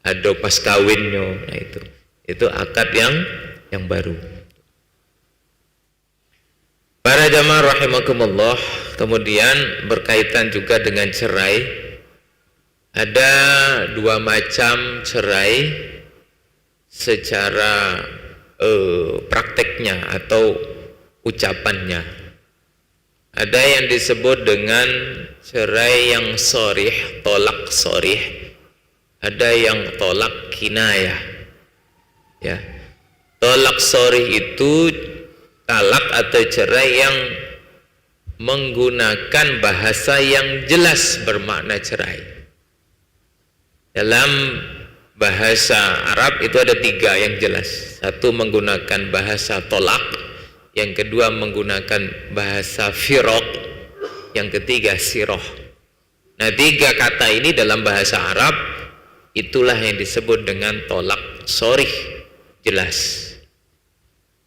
ada pas kawinnya, nah itu akad yang baru. Para jamaah rahimakumullah, kemudian berkaitan juga dengan cerai, ada 2 macam cerai secara prakteknya atau ucapannya. Ada yang disebut dengan cerai yang sharih, tolak sharih, ada yang tolak kinayah. Ya, tolak sharih itu talak atau cerai yang menggunakan bahasa yang jelas bermakna cerai. Dalam bahasa Arab itu ada 3 yang jelas. Satu menggunakan bahasa tolak, yang kedua menggunakan bahasa firaq, yang ketiga siroh. Nah 3 kata ini dalam bahasa Arab itulah yang disebut dengan tolak sharih, jelas.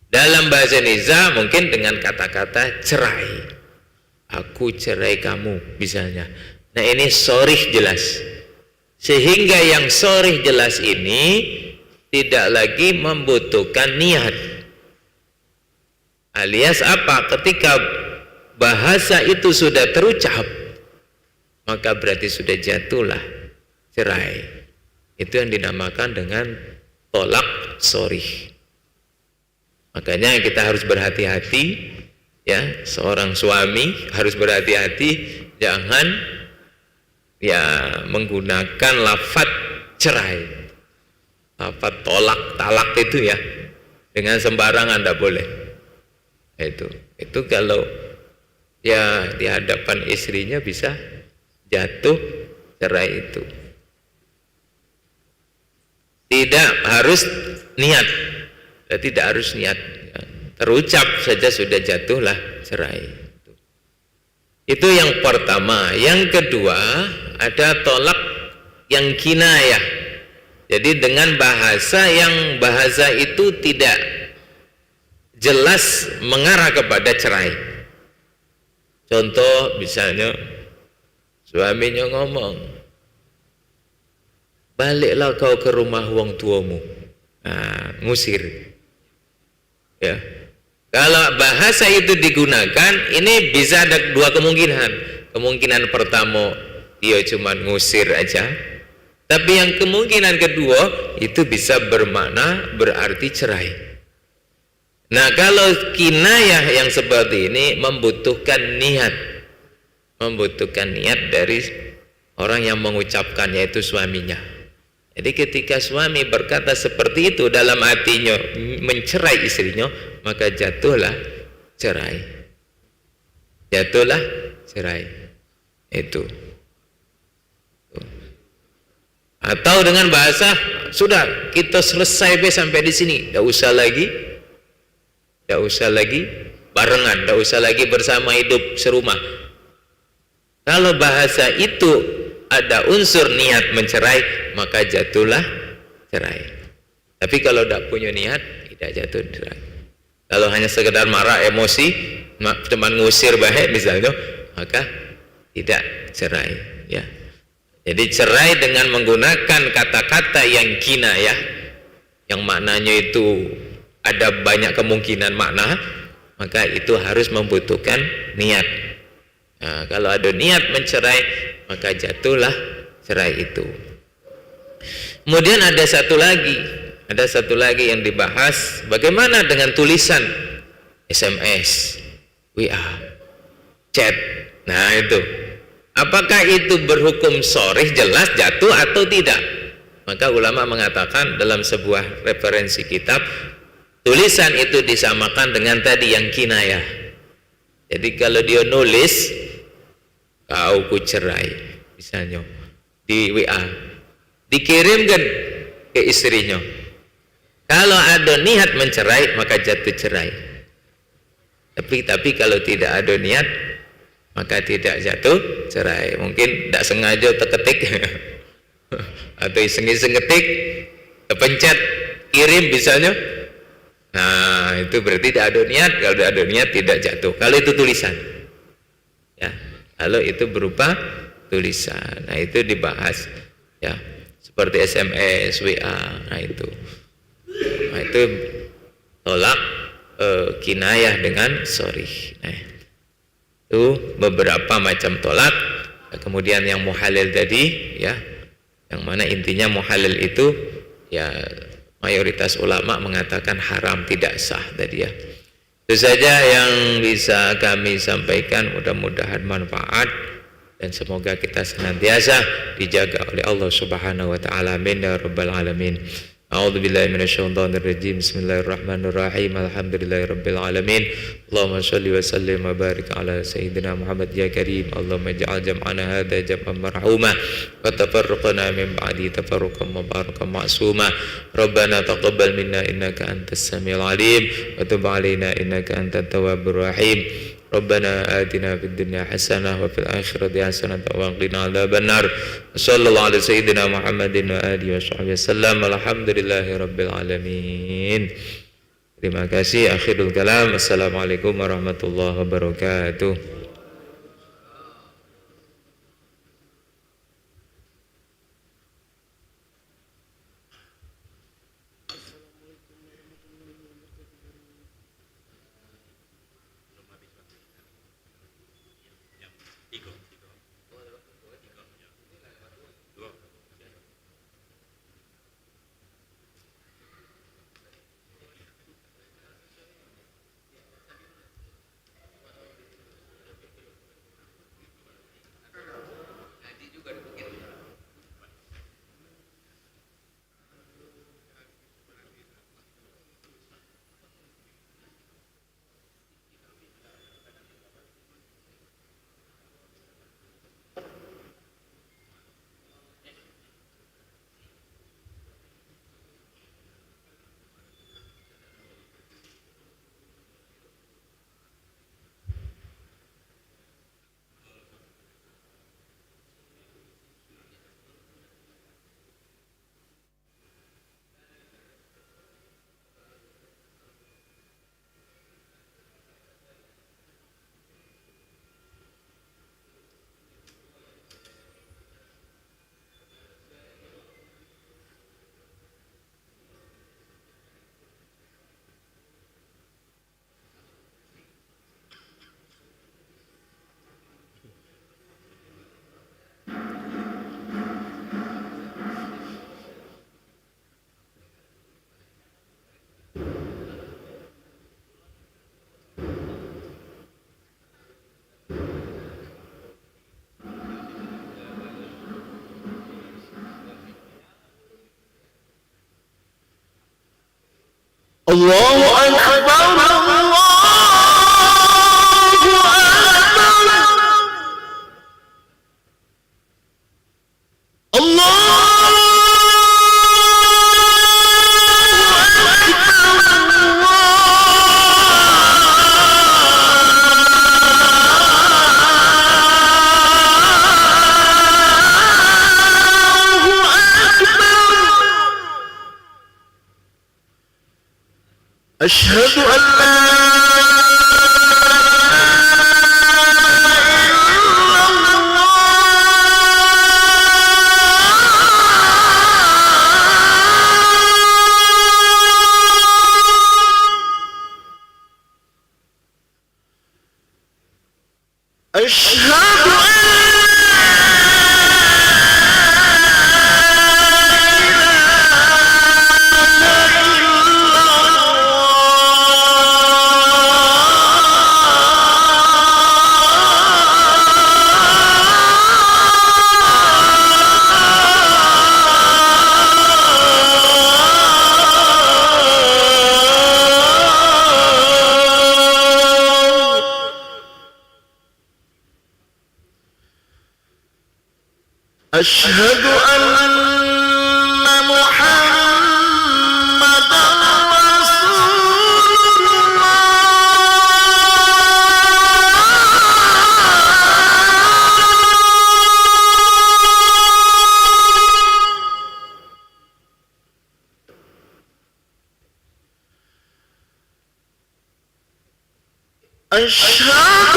Dalam bahasa Indonesia mungkin dengan kata-kata cerai, aku cerai kamu misalnya. Nah ini sharih, jelas. Sehingga yang sharih jelas ini tidak lagi membutuhkan niat. Alias apa? Ketika bahasa itu sudah terucap, maka berarti sudah jatuhlah cerai. Itu yang dinamakan dengan tolak sharih. Makanya kita harus berhati-hati, ya, seorang suami harus berhati-hati jangan ya menggunakan lafaz cerai, lafaz tolak, talak itu ya dengan sembarangan, tidak boleh. Itu kalau ya di hadapan istrinya bisa jatuh cerai itu. Tidak harus niat, tidak harus niat, terucap saja sudah jatuhlah cerai. Itu yang pertama. Yang kedua ada tolak yang kinayah. Jadi dengan bahasa yang bahasa itu tidak jelas mengarah kepada cerai. Contoh misalnya suaminya ngomong, baliklah kau ke rumah wong tuamu. Nah, ngusir. Ya. Kalau bahasa itu digunakan, ini bisa ada 2 kemungkinan. Kemungkinan pertama dia cuma ngusir aja, tapi yang kemungkinan kedua itu bisa bermakna berarti cerai. Nah kalau kinayah yang seperti ini membutuhkan niat. membutuhkan niat dari orang yang mengucapkan, yaitu suaminya. Jadi ketika suami berkata seperti itu dalam hatinya mencerai istrinya, maka jatuhlah cerai. Jatuhlah cerai. Itu. Atau dengan bahasa, sudah kita selesai sampai di sini, tidak usah lagi barengan, tidak usah lagi bersama hidup serumah. Kalau bahasa itu ada unsur niat mencerai, maka jatuhlah cerai. Tapi kalau tidak punya niat, tidak jatuh cerai. Kalau hanya sekedar marah, emosi, teman ngusir baik misalnya, maka tidak cerai. Ya. Jadi cerai dengan menggunakan kata-kata yang kinayah, yang maknanya itu ada banyak kemungkinan makna, maka itu harus membutuhkan niat. Nah, kalau ada niat mencerai, maka jatuhlah cerai itu. Kemudian ada satu lagi yang dibahas, bagaimana dengan tulisan SMS, WA, chat. Nah itu, apakah itu berhukum sharih, jelas jatuh atau tidak? Maka ulama mengatakan dalam sebuah referensi kitab, tulisan itu disamakan dengan tadi yang kinayah. Jadi kalau dia nulis, kau ku cerai misalnya di WA, dikirimkan ke istrinya, kalau ada niat mencerai maka jatuh cerai. Tapi kalau tidak ada niat maka tidak jatuh cerai. Mungkin tidak sengaja terketik atau iseng-iseng ketik, kepencet kirim misalnya, nah itu berarti tidak ada niat. Kalau tidak ada niat tidak jatuh. Kalau itu tulisan, ya, kalau itu berupa tulisan, nah itu dibahas, ya, seperti SMS, WA, nah itu tolak kinayah dengan sharih. Nah, itu beberapa macam tolak. Kemudian yang muhalil tadi, ya, yang mana intinya muhalil itu, ya, mayoritas ulama mengatakan haram, tidak sah tadi, ya. Itu saja yang bisa kami sampaikan. Mudah-mudahan manfaat dan semoga kita senantiasa dijaga oleh Allah Subhanahu wa taala. Amin ya rabbal alamin. A'udzubillahi minasyaitonir rajim. Bismillahirrahmanirrahim. Alhamdulillahirabbil alamin. Allahumma shalli wa sallim wa barik ala sayyidina Muhammad ya karim. Allahumma ij'al jam'ana hadza jam'an marhuma wa tafarraqana min ba'di tafarruqan mubarakan ma'suma. Rabbana taqabbal minna innaka antas samiul alim wa tub 'alaina innaka antat tawwabur rahim. Rabbana atina fid dunya hasanah wa fil akhirati hasanah wa qina adzabannar. Sallallahu alaihi sayyidina Muhammadin wa alihi washabbihi wasallam. Alhamdulillahirabbil alamin. Terima kasih. Akhirul kalam. Assalamualaikum warahmatullahi wabarakatuh. Allahu Akbar, Allahu Akbar, Allah. أشهد أن لا أشهد أشهد أن محمدًا رسول الله. أشهد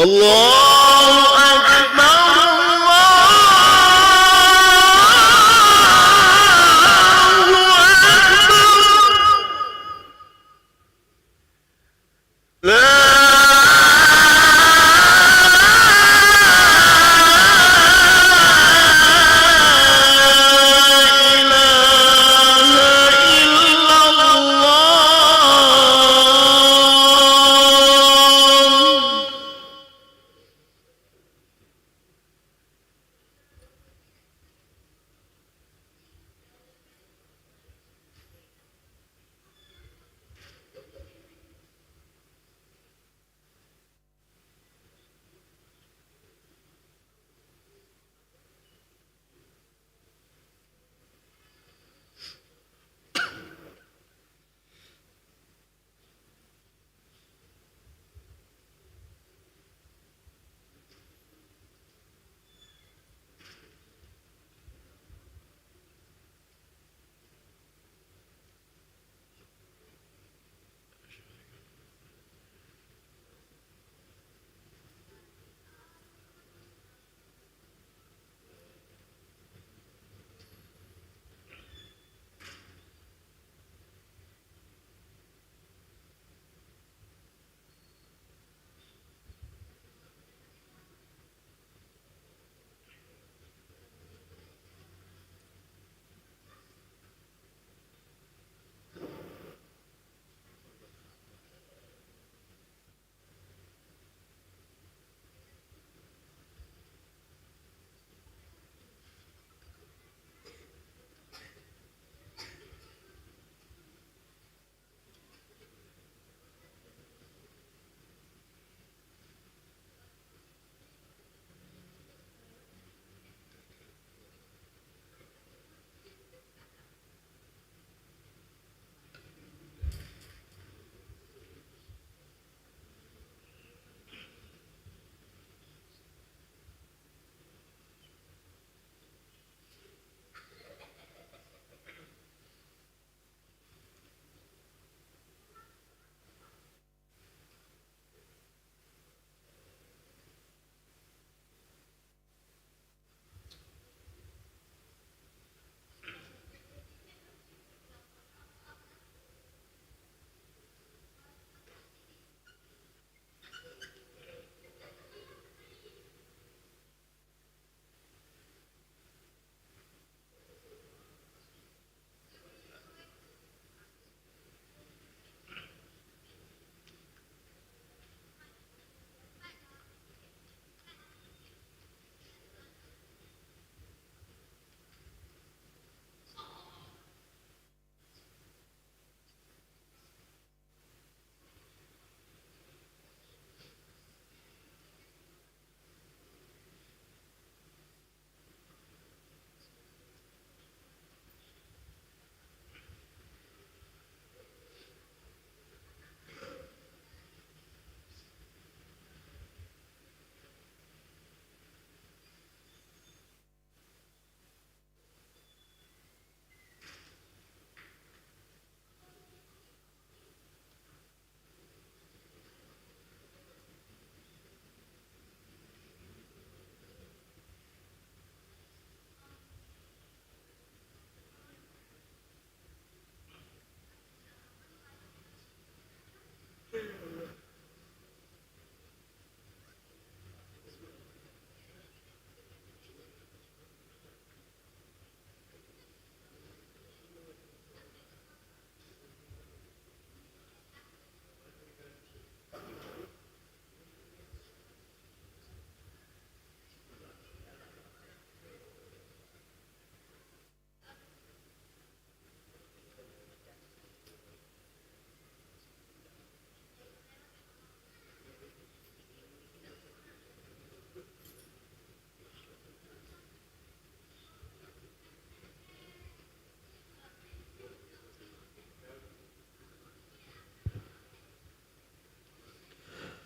Allahu Akbar, Allahu Akbar. La ilaha illallah.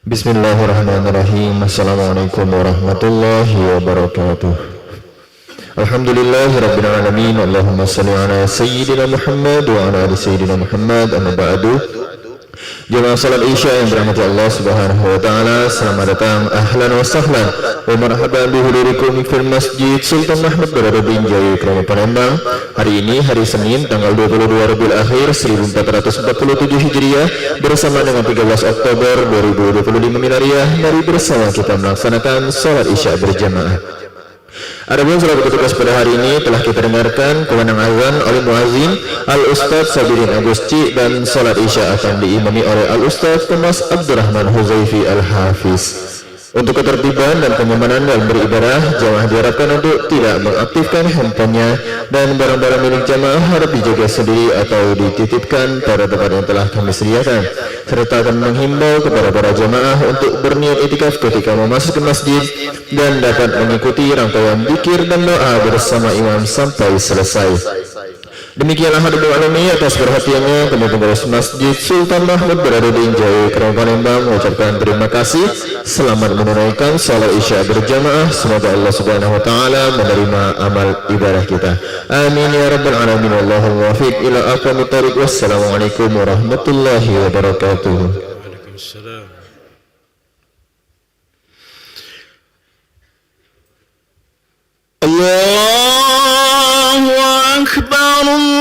Bismillahirrahmanirrahim. Assalamualaikum warahmatullahi wabarakatuh. Alhamdulillahirabbil alamin. Allahumma shalli ala sayyidina Muhammad wa ala ali sayyidina Muhammad. Amma ba'du. Jemaah salat Isya yang dirahmati Allah Subhanahu wa taala, selamat datang, ahlan wa sahlan wa marhaban bi hudurikum fil Masjid Sultan Mahmud berada di Jaya Krama Palembang. Hari ini hari Senin tanggal 22 Rabiul Akhir 1447 Hijriah bersama dengan 13 Oktober 2025 Miladiah. Mari bersama kita melaksanakan salat Isya berjamaah. Adapun salat bertugas pada hari ini telah kita dengarkan kewenangan azan oleh muazzin Al-Ustadz Sabirin Agusci dan salat Isya akan diimami oleh Al-Ustadz Thomas Abdurrahman Huzaifi Al-Hafiz. Untuk ketertiban dan kenyamanan dalam beribadah, jamaah diharapkan untuk tidak mengaktifkan handphonenya dan barang-barang milik jamaah harap dijaga sendiri atau dititipkan pada tempat yang telah kami sediakan. Serta akan menghimbau kepada para jamaah untuk berniat itikaf ketika memasuki masjid dan dapat mengikuti rangkaian zikir dan doa bersama imam sampai selesai. Demikianlah hadapun alami atas perhatiannya kami pengurus Masjid Sultan Mahmud berada di Jaya Krama Palembang mengucapkan terima kasih. Selamat menunaikan salat Isya berjamaah. Semoga Allah Subhanahu wa taala menerima amal ibadah kita. Amin ya rabbal alamin. Wallahul muwaffiq ila aqwamit thoriq. Wassalamualaikum warahmatullahi wabarakatuh. Waalaikumsalam. Allahu akbar, Allahu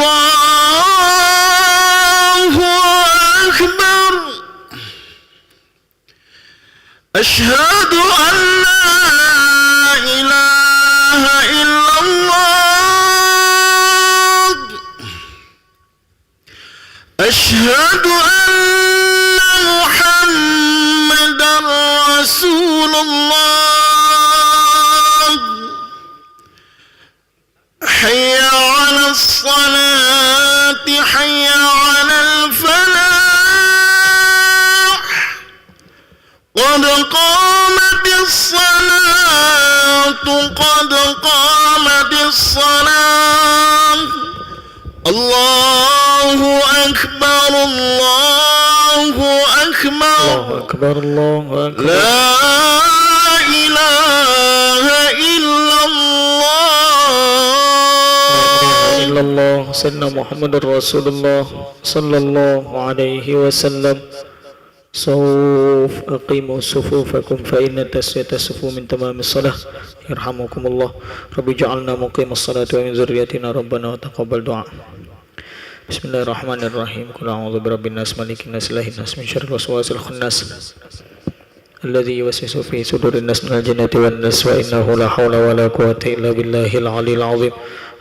akbar. Asyhadu an la ilaha illallah. Asyhadu anna Muhammadar Rasulullah. حي على الصلاة حي على الفلاح قد قامت الصلاة قد قامت الصلاة الله أكبر الله أكبر الله أكبر الله أكبر لا إله إلا الله الله سيدنا محمد رسول الله صلى الله عليه وسلم. صوف أقيموا صفوفكم فإن تسوية الصفوف من تمام الصلاة يرحمكم الله. رب اجعلنا مقيم الصلاة ومن ذريتنا ربنا وتقبل دعاء. بسم الله الرحمن الرحيم. قل أعوذ برب الناس ملك الناس إله الناس من شر الوسواس الخناس الذي يوسوس في صدور الناس من الجنة والناس وإنه لا حول ولا قوة إلا بالله العلي العظيم.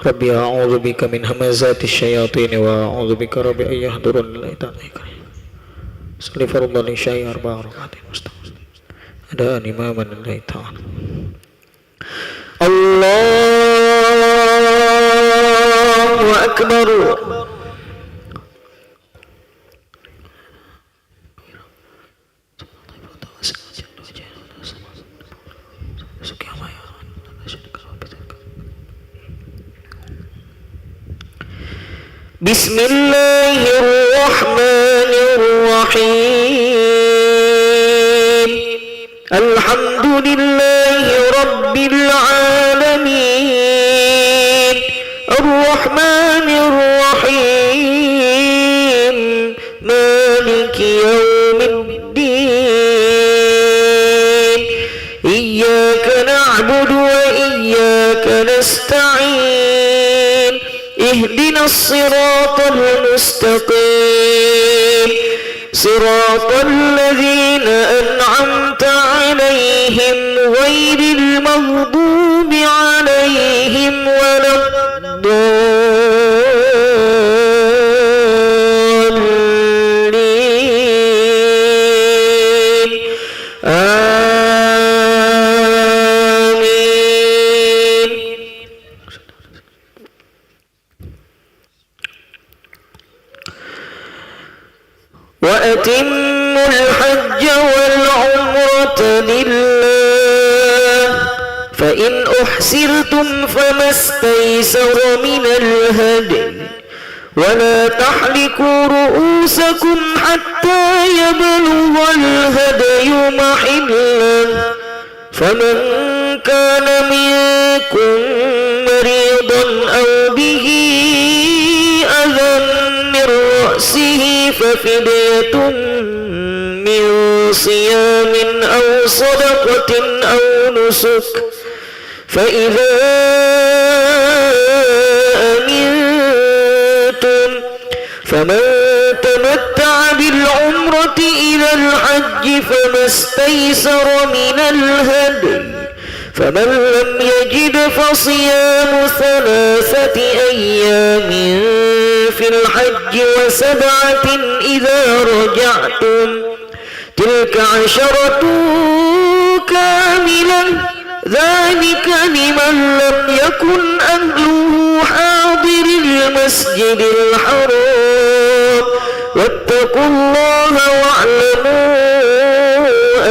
ربي أعوذ بك من همزات الشياطين وأعوذ بك رب أن يحضرون. الله تعالى صلي فرض العشاء 4 ركعات مستقيم أداء إماما لله تعالى. الله أكبر. بسم الله الرحمن الرحيم. الحمد لله رب العالمين الرحمن الرحيم مالك يوم الدين إياك نعبد وإياك نستعين اهدنا الصراط المستقيم صراط الذين أنعمت عليهم غير المغضوب عليهم ولا الضالين آمين. وأتموا الحج والعمرة لله فإن أحسرتم فما استيسر من الهدي ولا تحلقوا رؤوسكم حتى يبلغ الهدي محله فمن كان منكم مريضا أو به أذى من رأسه ففدية من صيام أو صدقة أو نسك فإذا أمنتم فمن تمتع بالعمرة إلى الحج فما استيسر من الهدي فمن لم يجد فصيام 3 أيام في الحج و7 إذا رجعتم تلك 10 كاملة ذلك لمن لم يكن أهله حاضر المسجد الحرام واتقوا الله واعلموا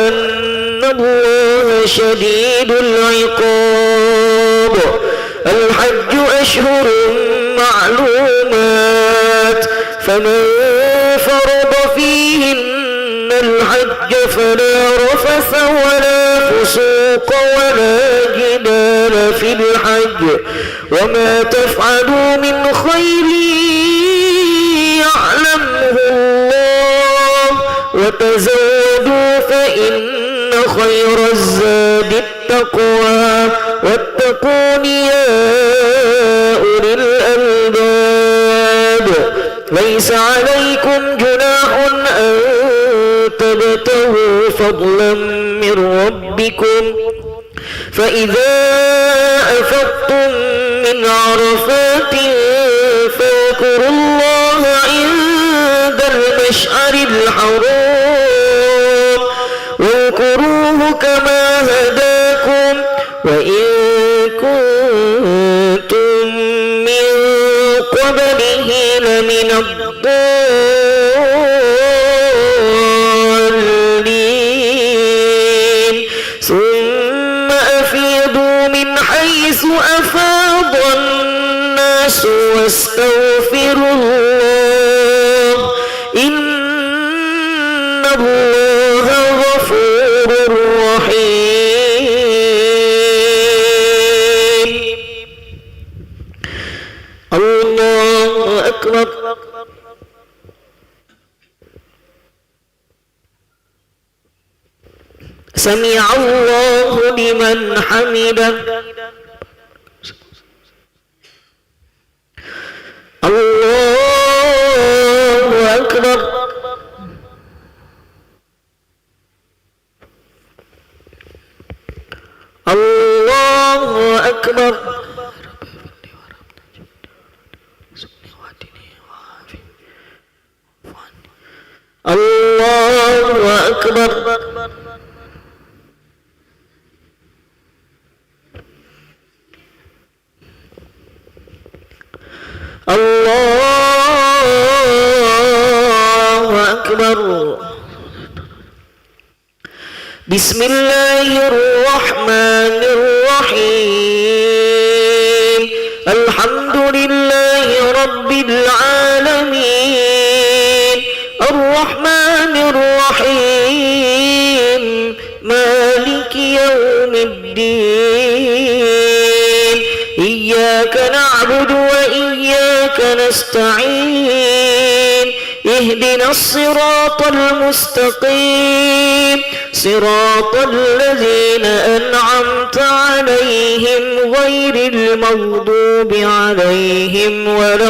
أن الله شديد العقاب الحج أشهر معلومات فمن فرض فيهن الحج فلا رفث ولا فسوق ولا جدال في الحج وما تفعلوا من خير يعلمه الله وتزودوا فإن خير الزاد التقوى واتقون يا أولي الألباب ليس عليكم جناح أن تبتغوا فضلا من ربكم فإذا أفضتم من عرفات فاذكروا الله عند المشعر الحرام واذكروه كما هداكم وإن كنتم من قبله لمن الضالين ثم أفيضوا من حيث أفاض الناس واستغفروا الله إن الله غفور رحيم الله أكبر سمع الله لمن حمده الله أكبر الله أكبر الله أكبر الله أكبر بسم الله الرحمن الرحيم الحمد لله رب العالمين الرحمن الرحيم مالك يوم الدين إياك نعبد وإياك نستعين اهدنا الصراط المستقيم صراط الذين أنعمت عليهم غير المغضوب عليهم ولا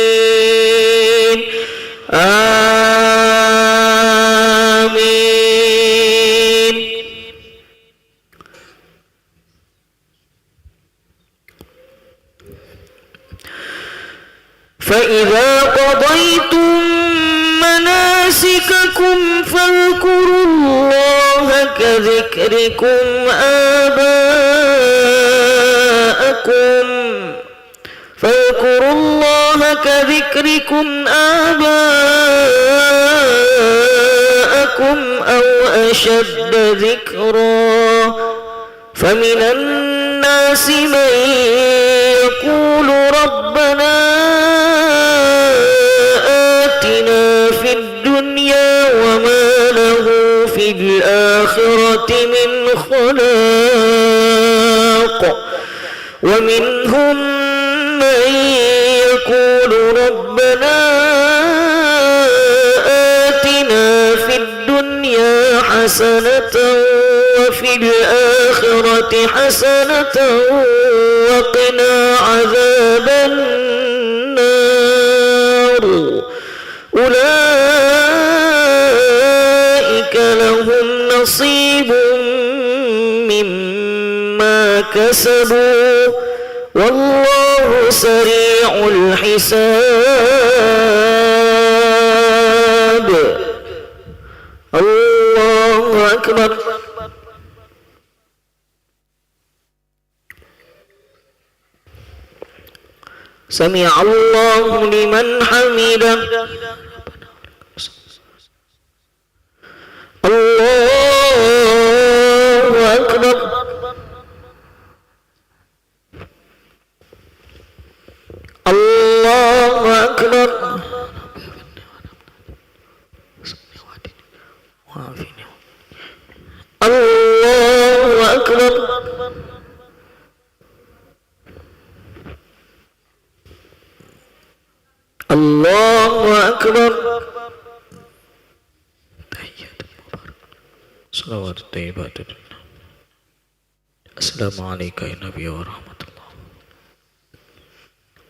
الضالين آمين فإذا قضيتم مناسككم فاذكروا الله كذكركم آباءكم أو أشد ذكرا فمن الناس من يقول ربنا ومنهم من يقول ربنا آتنا في الدنيا حسنة وفي الآخرة حسنة وقنا عذاب النار أولئك لهم نصيب مما كسبوا والله سريع الحساب. الله أكبر. سمع الله لمن حمده. الله أكبر. الله أكبر. الله أكبر. الله أكبر. صلوات الطيبات. السلام عليك يا نبي ورحمة الله.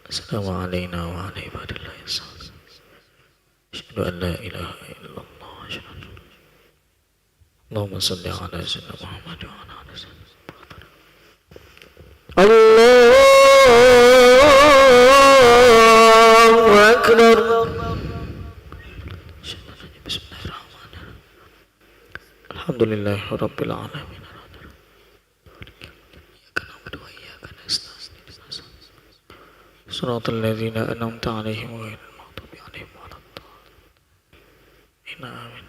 السلام علينا وعلى عباد الله الصالحين. أشهد أن لا إله إلا الله. اللهم صل على سيدنا محمد وعلى آله وسلم. الله أكبر. بسم الله الرحمن الرحيم. الحمد لله رب العالمين. إياك نعبد وإياك نستعين. صراط الذين أنعمت عليهم غير المغضوب عليهم ولا الضالين. آمين.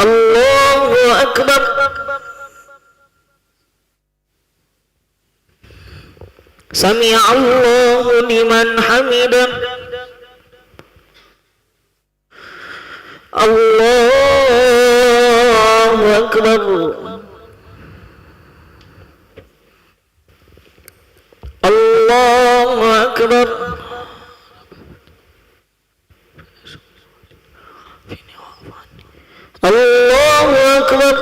الله أكبر. سمع الله لمن حمده. الله أكبر. الله أكبر. الله أكبر.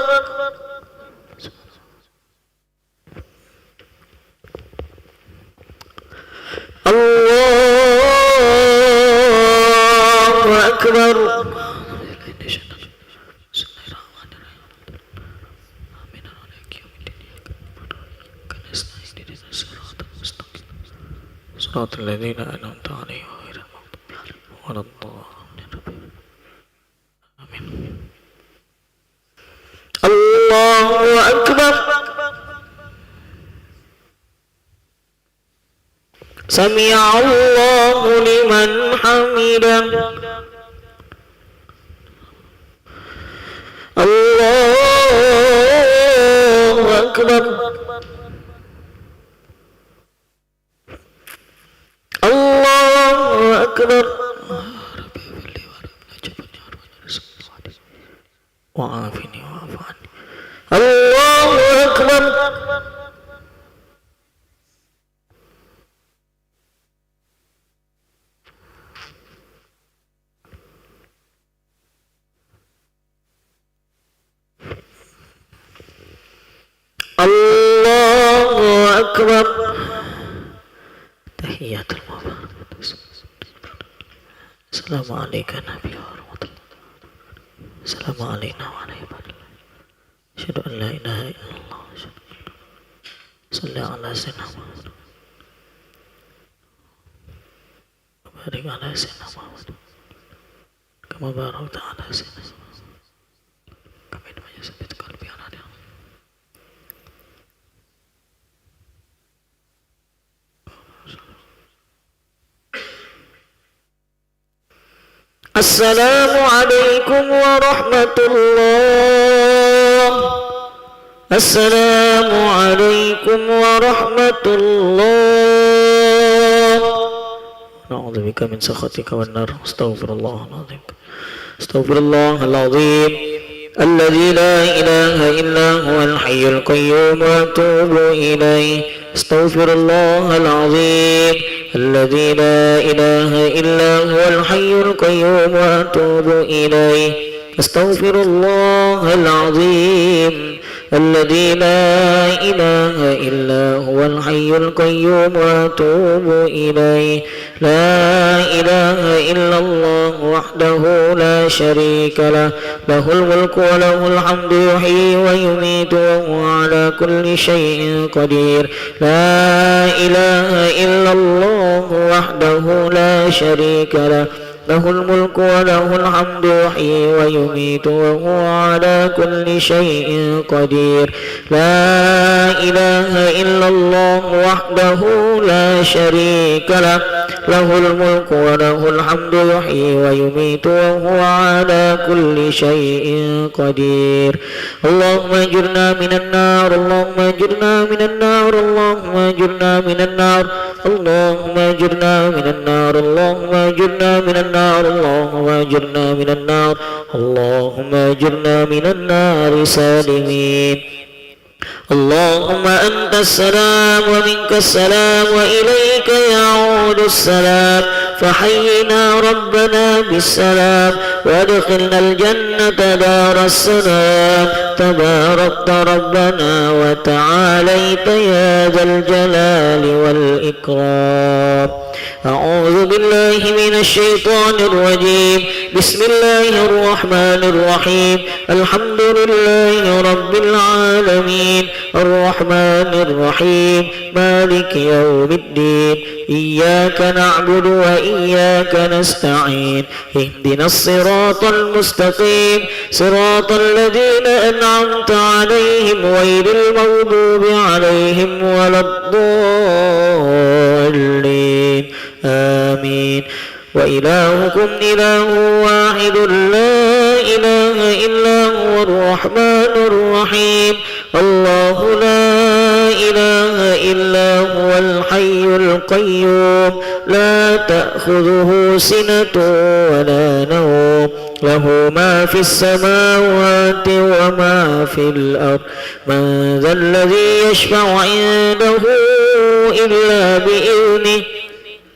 الله أكبر. صراط الذين أنعمت عليهم غير المغضوب عليهم ولا الضالين. آمين. الله أكبر. سمع الله لمن حمده. الله أكبر. الله أكبر. وعافني وعاف عني. الله أكبر. الله أكبر. تحيات المباركة. السلام عليك يا نبي ورحمة الله. السلام علينا وعلى عباد الله. أشهد أن لا إله إلا الله. صل على سيدنا محمد وبارك على سيدنا محمد كما باركت على سيدنا محمد. كما يثبت قلبي على دينك. السلام عليكم ورحمة الله. السلام عليكم ورحمة الله. نعوذ بك من سخطك والنار. استغفر الله العظيم. استغفر الله العظيم الذي لا إله إلا هو الحي القيوم وأتوب إليه. استغفر الله العظيم الذي لا إله إلا هو الحي القيوم وأتوب إليه. استغفر الله العظيم الذي لا إله إلا هو الحي القيوم وأتوب إليه. لا إله إلا الله وحده لا شريك له، له الملك وله الحمد يحيي ويميت وهو على كل شيء قدير. لا إله إلا الله وحده لا شريك له، له الملك وله الحمد يحيي ويميت وهو على كل شيء قدير. لا إله إلا الله وحده لا شريك له، له الملك وله الحمد يحيي ويميت وهو على كل شيء قدير. اللهم اجرنا من النار، اللهم اجرنا من النار، اللهم اجرنا من النار، اللهم اجرنا من النار، اللهم اجرنا من النار، اللهم اجرنا من النار، اللهم اجرنا من النار سالمين. اللهم أنت السلام ومنك السلام وإليك يعود السلام، فحينا ربنا بالسلام وادخلنا الجنة دار السلام. تباركت ربنا وتعاليت يا ذا الجلال والإكرام. أعوذ بالله من الشيطان الرجيم. بسم الله الرحمن الرحيم. الحمد لله رب العالمين الرحمن الرحيم مالك يوم الدين. إياك نعبد وإياك نستعين. اهدنا الصراط المستقيم صراط الذين أنعمت عليهم غير المغضوب عليهم ولا الضالين. آمين. وإلهكم إله واحد لا إله إلا هو الرحمن الرحيم. الله لا إله إلا هو الحي القيوم لا تأخذه سنة ولا نوم، له ما في السماوات وما في الأرض. من ذا الذي يشفع عنده إلا بإذنه،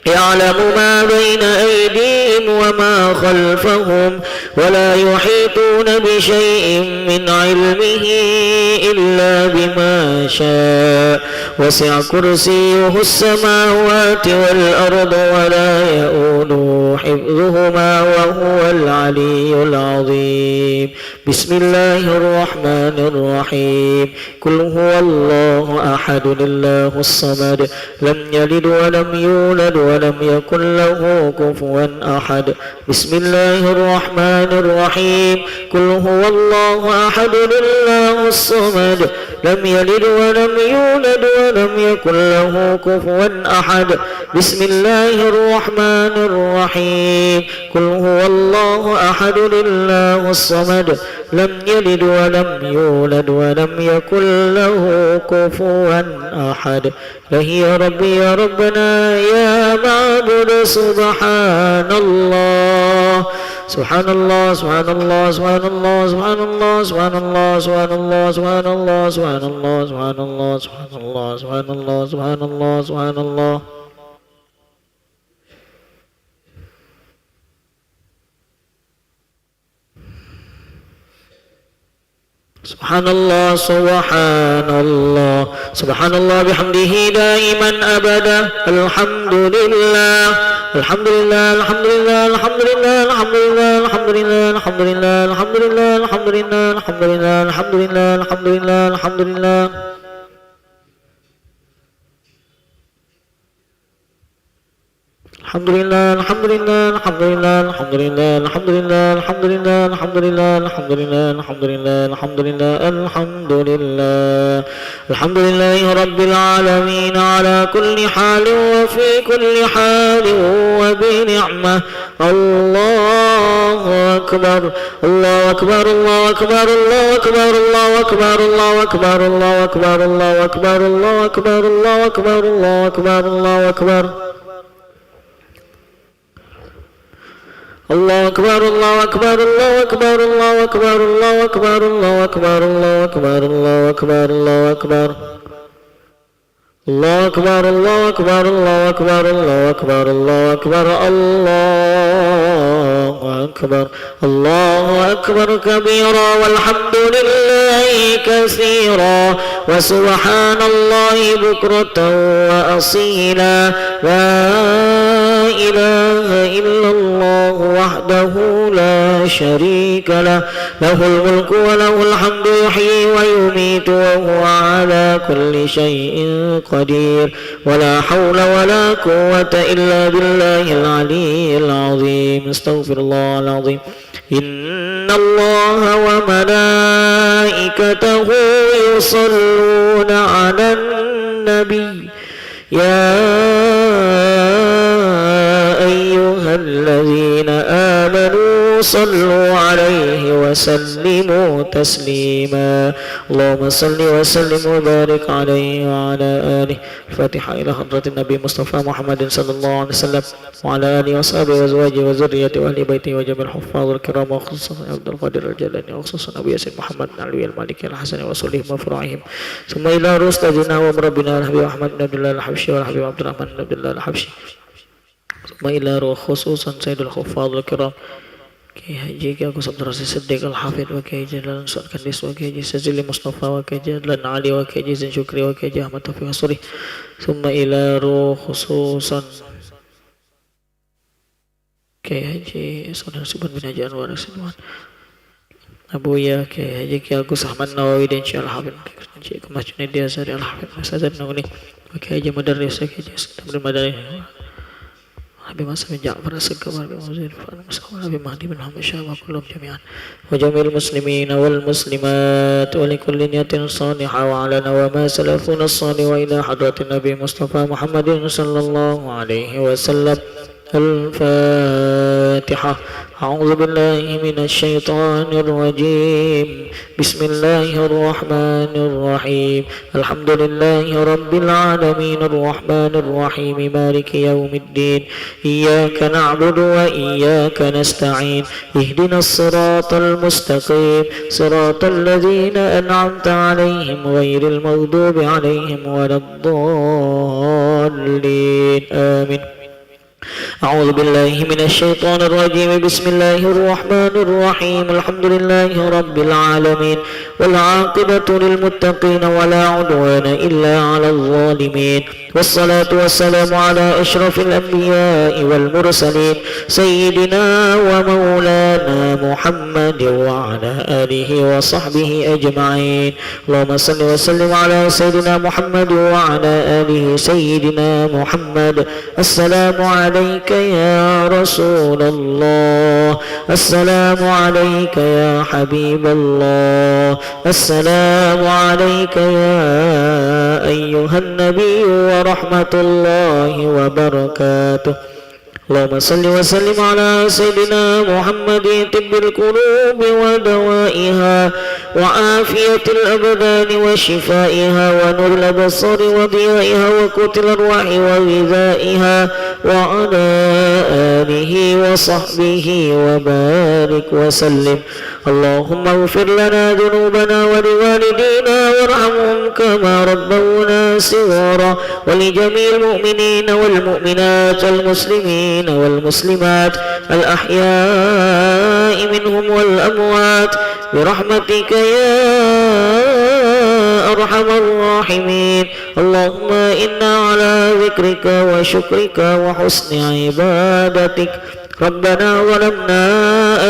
يعلم ما بين أيديهم وما خلفهم ولا يحيطون بشيء من علمه إلا بما شاء. وسع كرسيه السماوات والأرض ولا يؤوده حفظهما وهو العلي العظيم. بسم الله الرحمن الرحيم. قل هو الله أحد الله الصمد لم يلد ولم يولد ولم يكن له كفوا أحد. بسم الله الرحمن الرحيم. قل هو الله أحد الله الصمد لم يلد ولم يولد ولم يكن له كفوا أحد. بسم الله الرحمن الرحيم. قل هو الله أحد الله الصمد لم يلد ولم يولد ولم يكن له كفوا أحد. يا ربي يا ربنا يا معبود سبحان الله سبحان الله سبحان الله سبحان الله سبحان الله سبحان الله سبحان الله سبحان الله سبحان الله سبحان الله سبحان الله سبحان الله سبحان الله سبحان الله. سبحان الله سبحان الله سبحان الله بحمده دائما أبدا. الحمد لله الحمد لله الحمد لله الحمد لله الحمد لله الحمد لله الحمد لله الحمد لله الحمد لله الحمد لله الحمد لله الحمد لله الحمد لله. الحمد لله الحمد لله الحمد لله الحمد لله الحمد لله الحمد لله الحمد لله الحمد لله الحمد لله الحمد لله الحمد لله. الحمد لله رب العالمين على كل حال وفي كل حال وبنعمة. الله أكبر الله أكبر الله أكبر الله أكبر الله أكبر الله أكبر الله أكبر الله أكبر الله أكبر الله أكبر الله أكبر الله أكبر. الله أكبر الله أكبر الله أكبر الله أكبر الله أكبر الله أكبر الله أكبر الله أكبر الله أكبر الله أكبر الله أكبر الله أكبر الله أكبر الله أكبر الله أكبر الله أكبر كبيرا والحمد لله كثيرا وسبحان الله بكرة وأصيلا لا إله إلا الله وحده لا شريك له له الملك وله الحمد يحيي ويميت وهو على كل شيء قدير ولا حول ولا قوة إلا بالله العلي العظيم استغفر الله العظيم إن الله وملائكته يصلون على النبي يا أيها الذين آمنوا صلوا عليه وسلموا تسليما اللهم صل وسلم وبارك عليه وعلى آله الفاتحة إلى حضرة النبي مصطفى محمد صلى الله عليه وسلم وعلى آله وصحبه وأزواجه وذريته وأهل بيته وجميع الحفاظ الكرام وخصوصا عبد القادر الجيلاني وخصوصا أبي ياسين محمد العلوي المالكي الحسن وصلهم وفرعهم ثم إلى رسلنا ومربنا الحبيب أحمد بن عبد الله الحبشي والحبيب عبد الرحمن بن عبد الله الحبشي ثم إلى روح خصوصا سيد الحفاظ الكرام Kiai Haji Kiai Agus Abdul Rasid Siddiq Al-Hafidh wa Kiai Jalan Suat Kandis wa Kiai Haji Sazili Mustafa wa Kiai Jalan Ali wa Kiai Haji Zain Syukri wa Kiai Haji Ahmad Taufiq Asuri thumma ila ruh khususan Kiai Haji Saudara Subhan bin Haji Anwar Rasidwan Abu Ya Kiai Haji Kiai Agus Ahmad Nawawi dan Syekh Al-Hafidh Kiai Kemas Junaidi Azhari Al-Hafidh Masazan Nuni wa Kiai Haji Madarris wa Kiai Haji Sabri Madari Habib Masam bin Ja'far As-Sakbar bin Wazir Habib Mahdi bin Muhammad Syah wa kullum jami'an wa jami'il muslimin wal muslimat wa likulli niyatin salihah wa ala nawama salafuna as-salih wa ila hadratin Nabi Mustafa Muhammadin sallallahu alaihi wasallam الفاتحة أعوذ بالله من الشيطان الرجيم بسم الله الرحمن الرحيم الحمد لله رب العالمين الرحمن الرحيم مالك يوم الدين إياك نعبد وإياك نستعين اهدنا الصراط المستقيم صراط الذين أنعمت عليهم غير المغضوب عليهم ولا الضالين آمين أعوذ بالله من الشيطان الرجيم بسم الله الرحمن الرحيم الحمد لله رب العالمين والعاقبة للمتقين ولا عدوان إلا على الظالمين والصلاة والسلام على أشرف الأنبياء والمرسلين سيدنا ومولانا محمد وعلى آله وصحبه أجمعين اللهم صل وسلم على سيدنا محمد وعلى آله سيدنا محمد السلام عليك يا رسول الله السلام عليك يا حبيب الله السلام عليك يا أيها النبي ورحمة الله وبركاته اللهم صل وسلم على سيدنا محمد طب القلوب ودوائها وعافية الأبدان وشفائها ونور الأبصار وضيائها وقوت الأرواح وغذائها وعلى آله وصحبه وبارك وسلم اللهم اغفر لنا ذنوبنا ولوالدينا وارحمهم كما ربونا صغارا ولجميع المؤمنين والمؤمنات والمسلمين والمسلمات الأحياء منهم والأموات برحمتك يا أرحم الراحمين اللهم إنا على ذكرك وشكرك وحسن عبادتك ربنا ظلمنا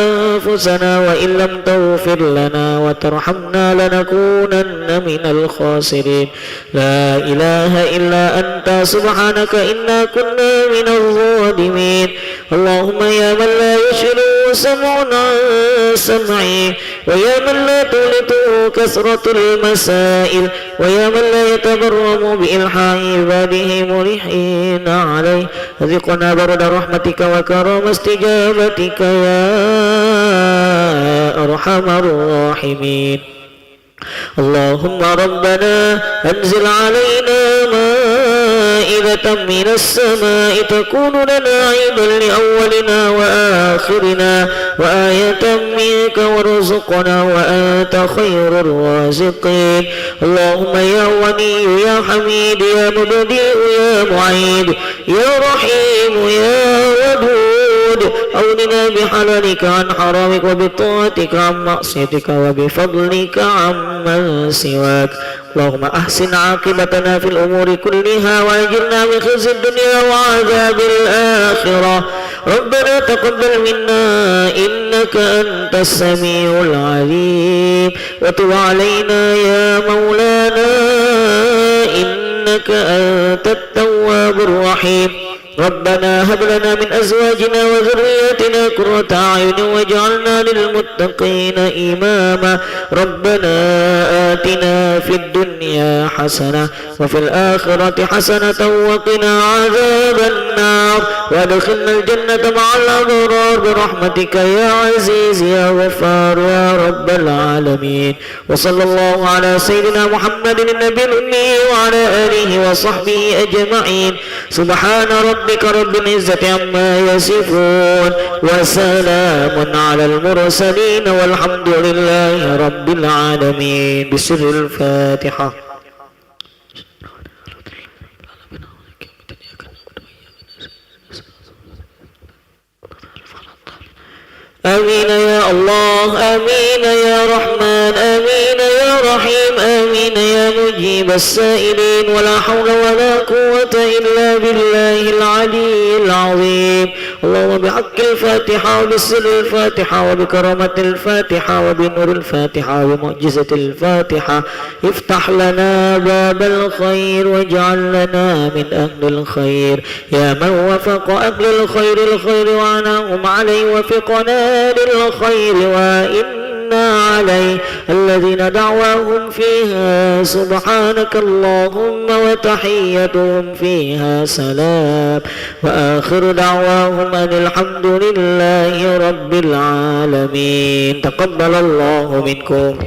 أنفسنا وإن لم تغفر لنا وترحمنا لنكونن من الخاسرين لا إله إلا أنت سبحانك إنا كنا من الظالمين اللهم يا من لا يشغله سمع عن سمعي ويا من لا تولته كثرة المسائل ويا من لا يتبرم بإلحاح عباده ملحين عليه ذقنا برد رحمتك وكرم استجابتك يا أرحم الراحمين اللهم ربنا أنزل علينا مائدة من السماء تكون لنا عيدا لأولنا وآخرنا وآية منك وارزقنا وأنت خير الرازقين اللهم يا ولي يا حميد يا مبدئ يا معيد يا رحيم يا ودود أولنا بحلالك عن حرامك وبطاعتك عن معصيتك وبفضلك عمن سواك اللهم أحسن عاقبتنا في الأمور كلها وأجرنا من خزي الدنيا وعذاب الآخرة ربنا تقبل منا إنك أنت السميع العليم وتب علينا يا مولانا إنك أنت التواب الرحيم ربنا هب لنا من أزواجنا وذرياتنا قرة أعين واجعلنا للمتقين إماما ربنا آتنا في الدنيا حسنة وفي الآخرة حسنة وقنا عذاب النار وادخلنا الجنة مع الأبرار برحمتك يا عزيز يا غفار يا رب العالمين وصلى الله على سيدنا محمد النبي الأمي وعلى آله وصحبه أجمعين سبحان ربك رب العزة عما يصفون وسلام على المرسلين والحمد لله رب العالمين بسر الفاتحة آمين يا الله آمين يا رحمن آمين يا رحيم آمين يا مجيب السائلين ولا حول ولا قوة إلا بالله العلي العظيم اللهم بحق الفاتحة وبسر الفاتحة وبكرامة الفاتحة وبنور الفاتحة وبمعجزة الفاتحة افتح لنا باب الخير واجعل لنا من أهل الخير يا من وفق أهل الخير وعناهم عليه وفقنا للخير وإنا عليه الذين دعواهم فيها سبحانك اللهم وتحيتهم فيها سلام وآخر دعواهم أن الحمد لله رب العالمين تقبل الله منكم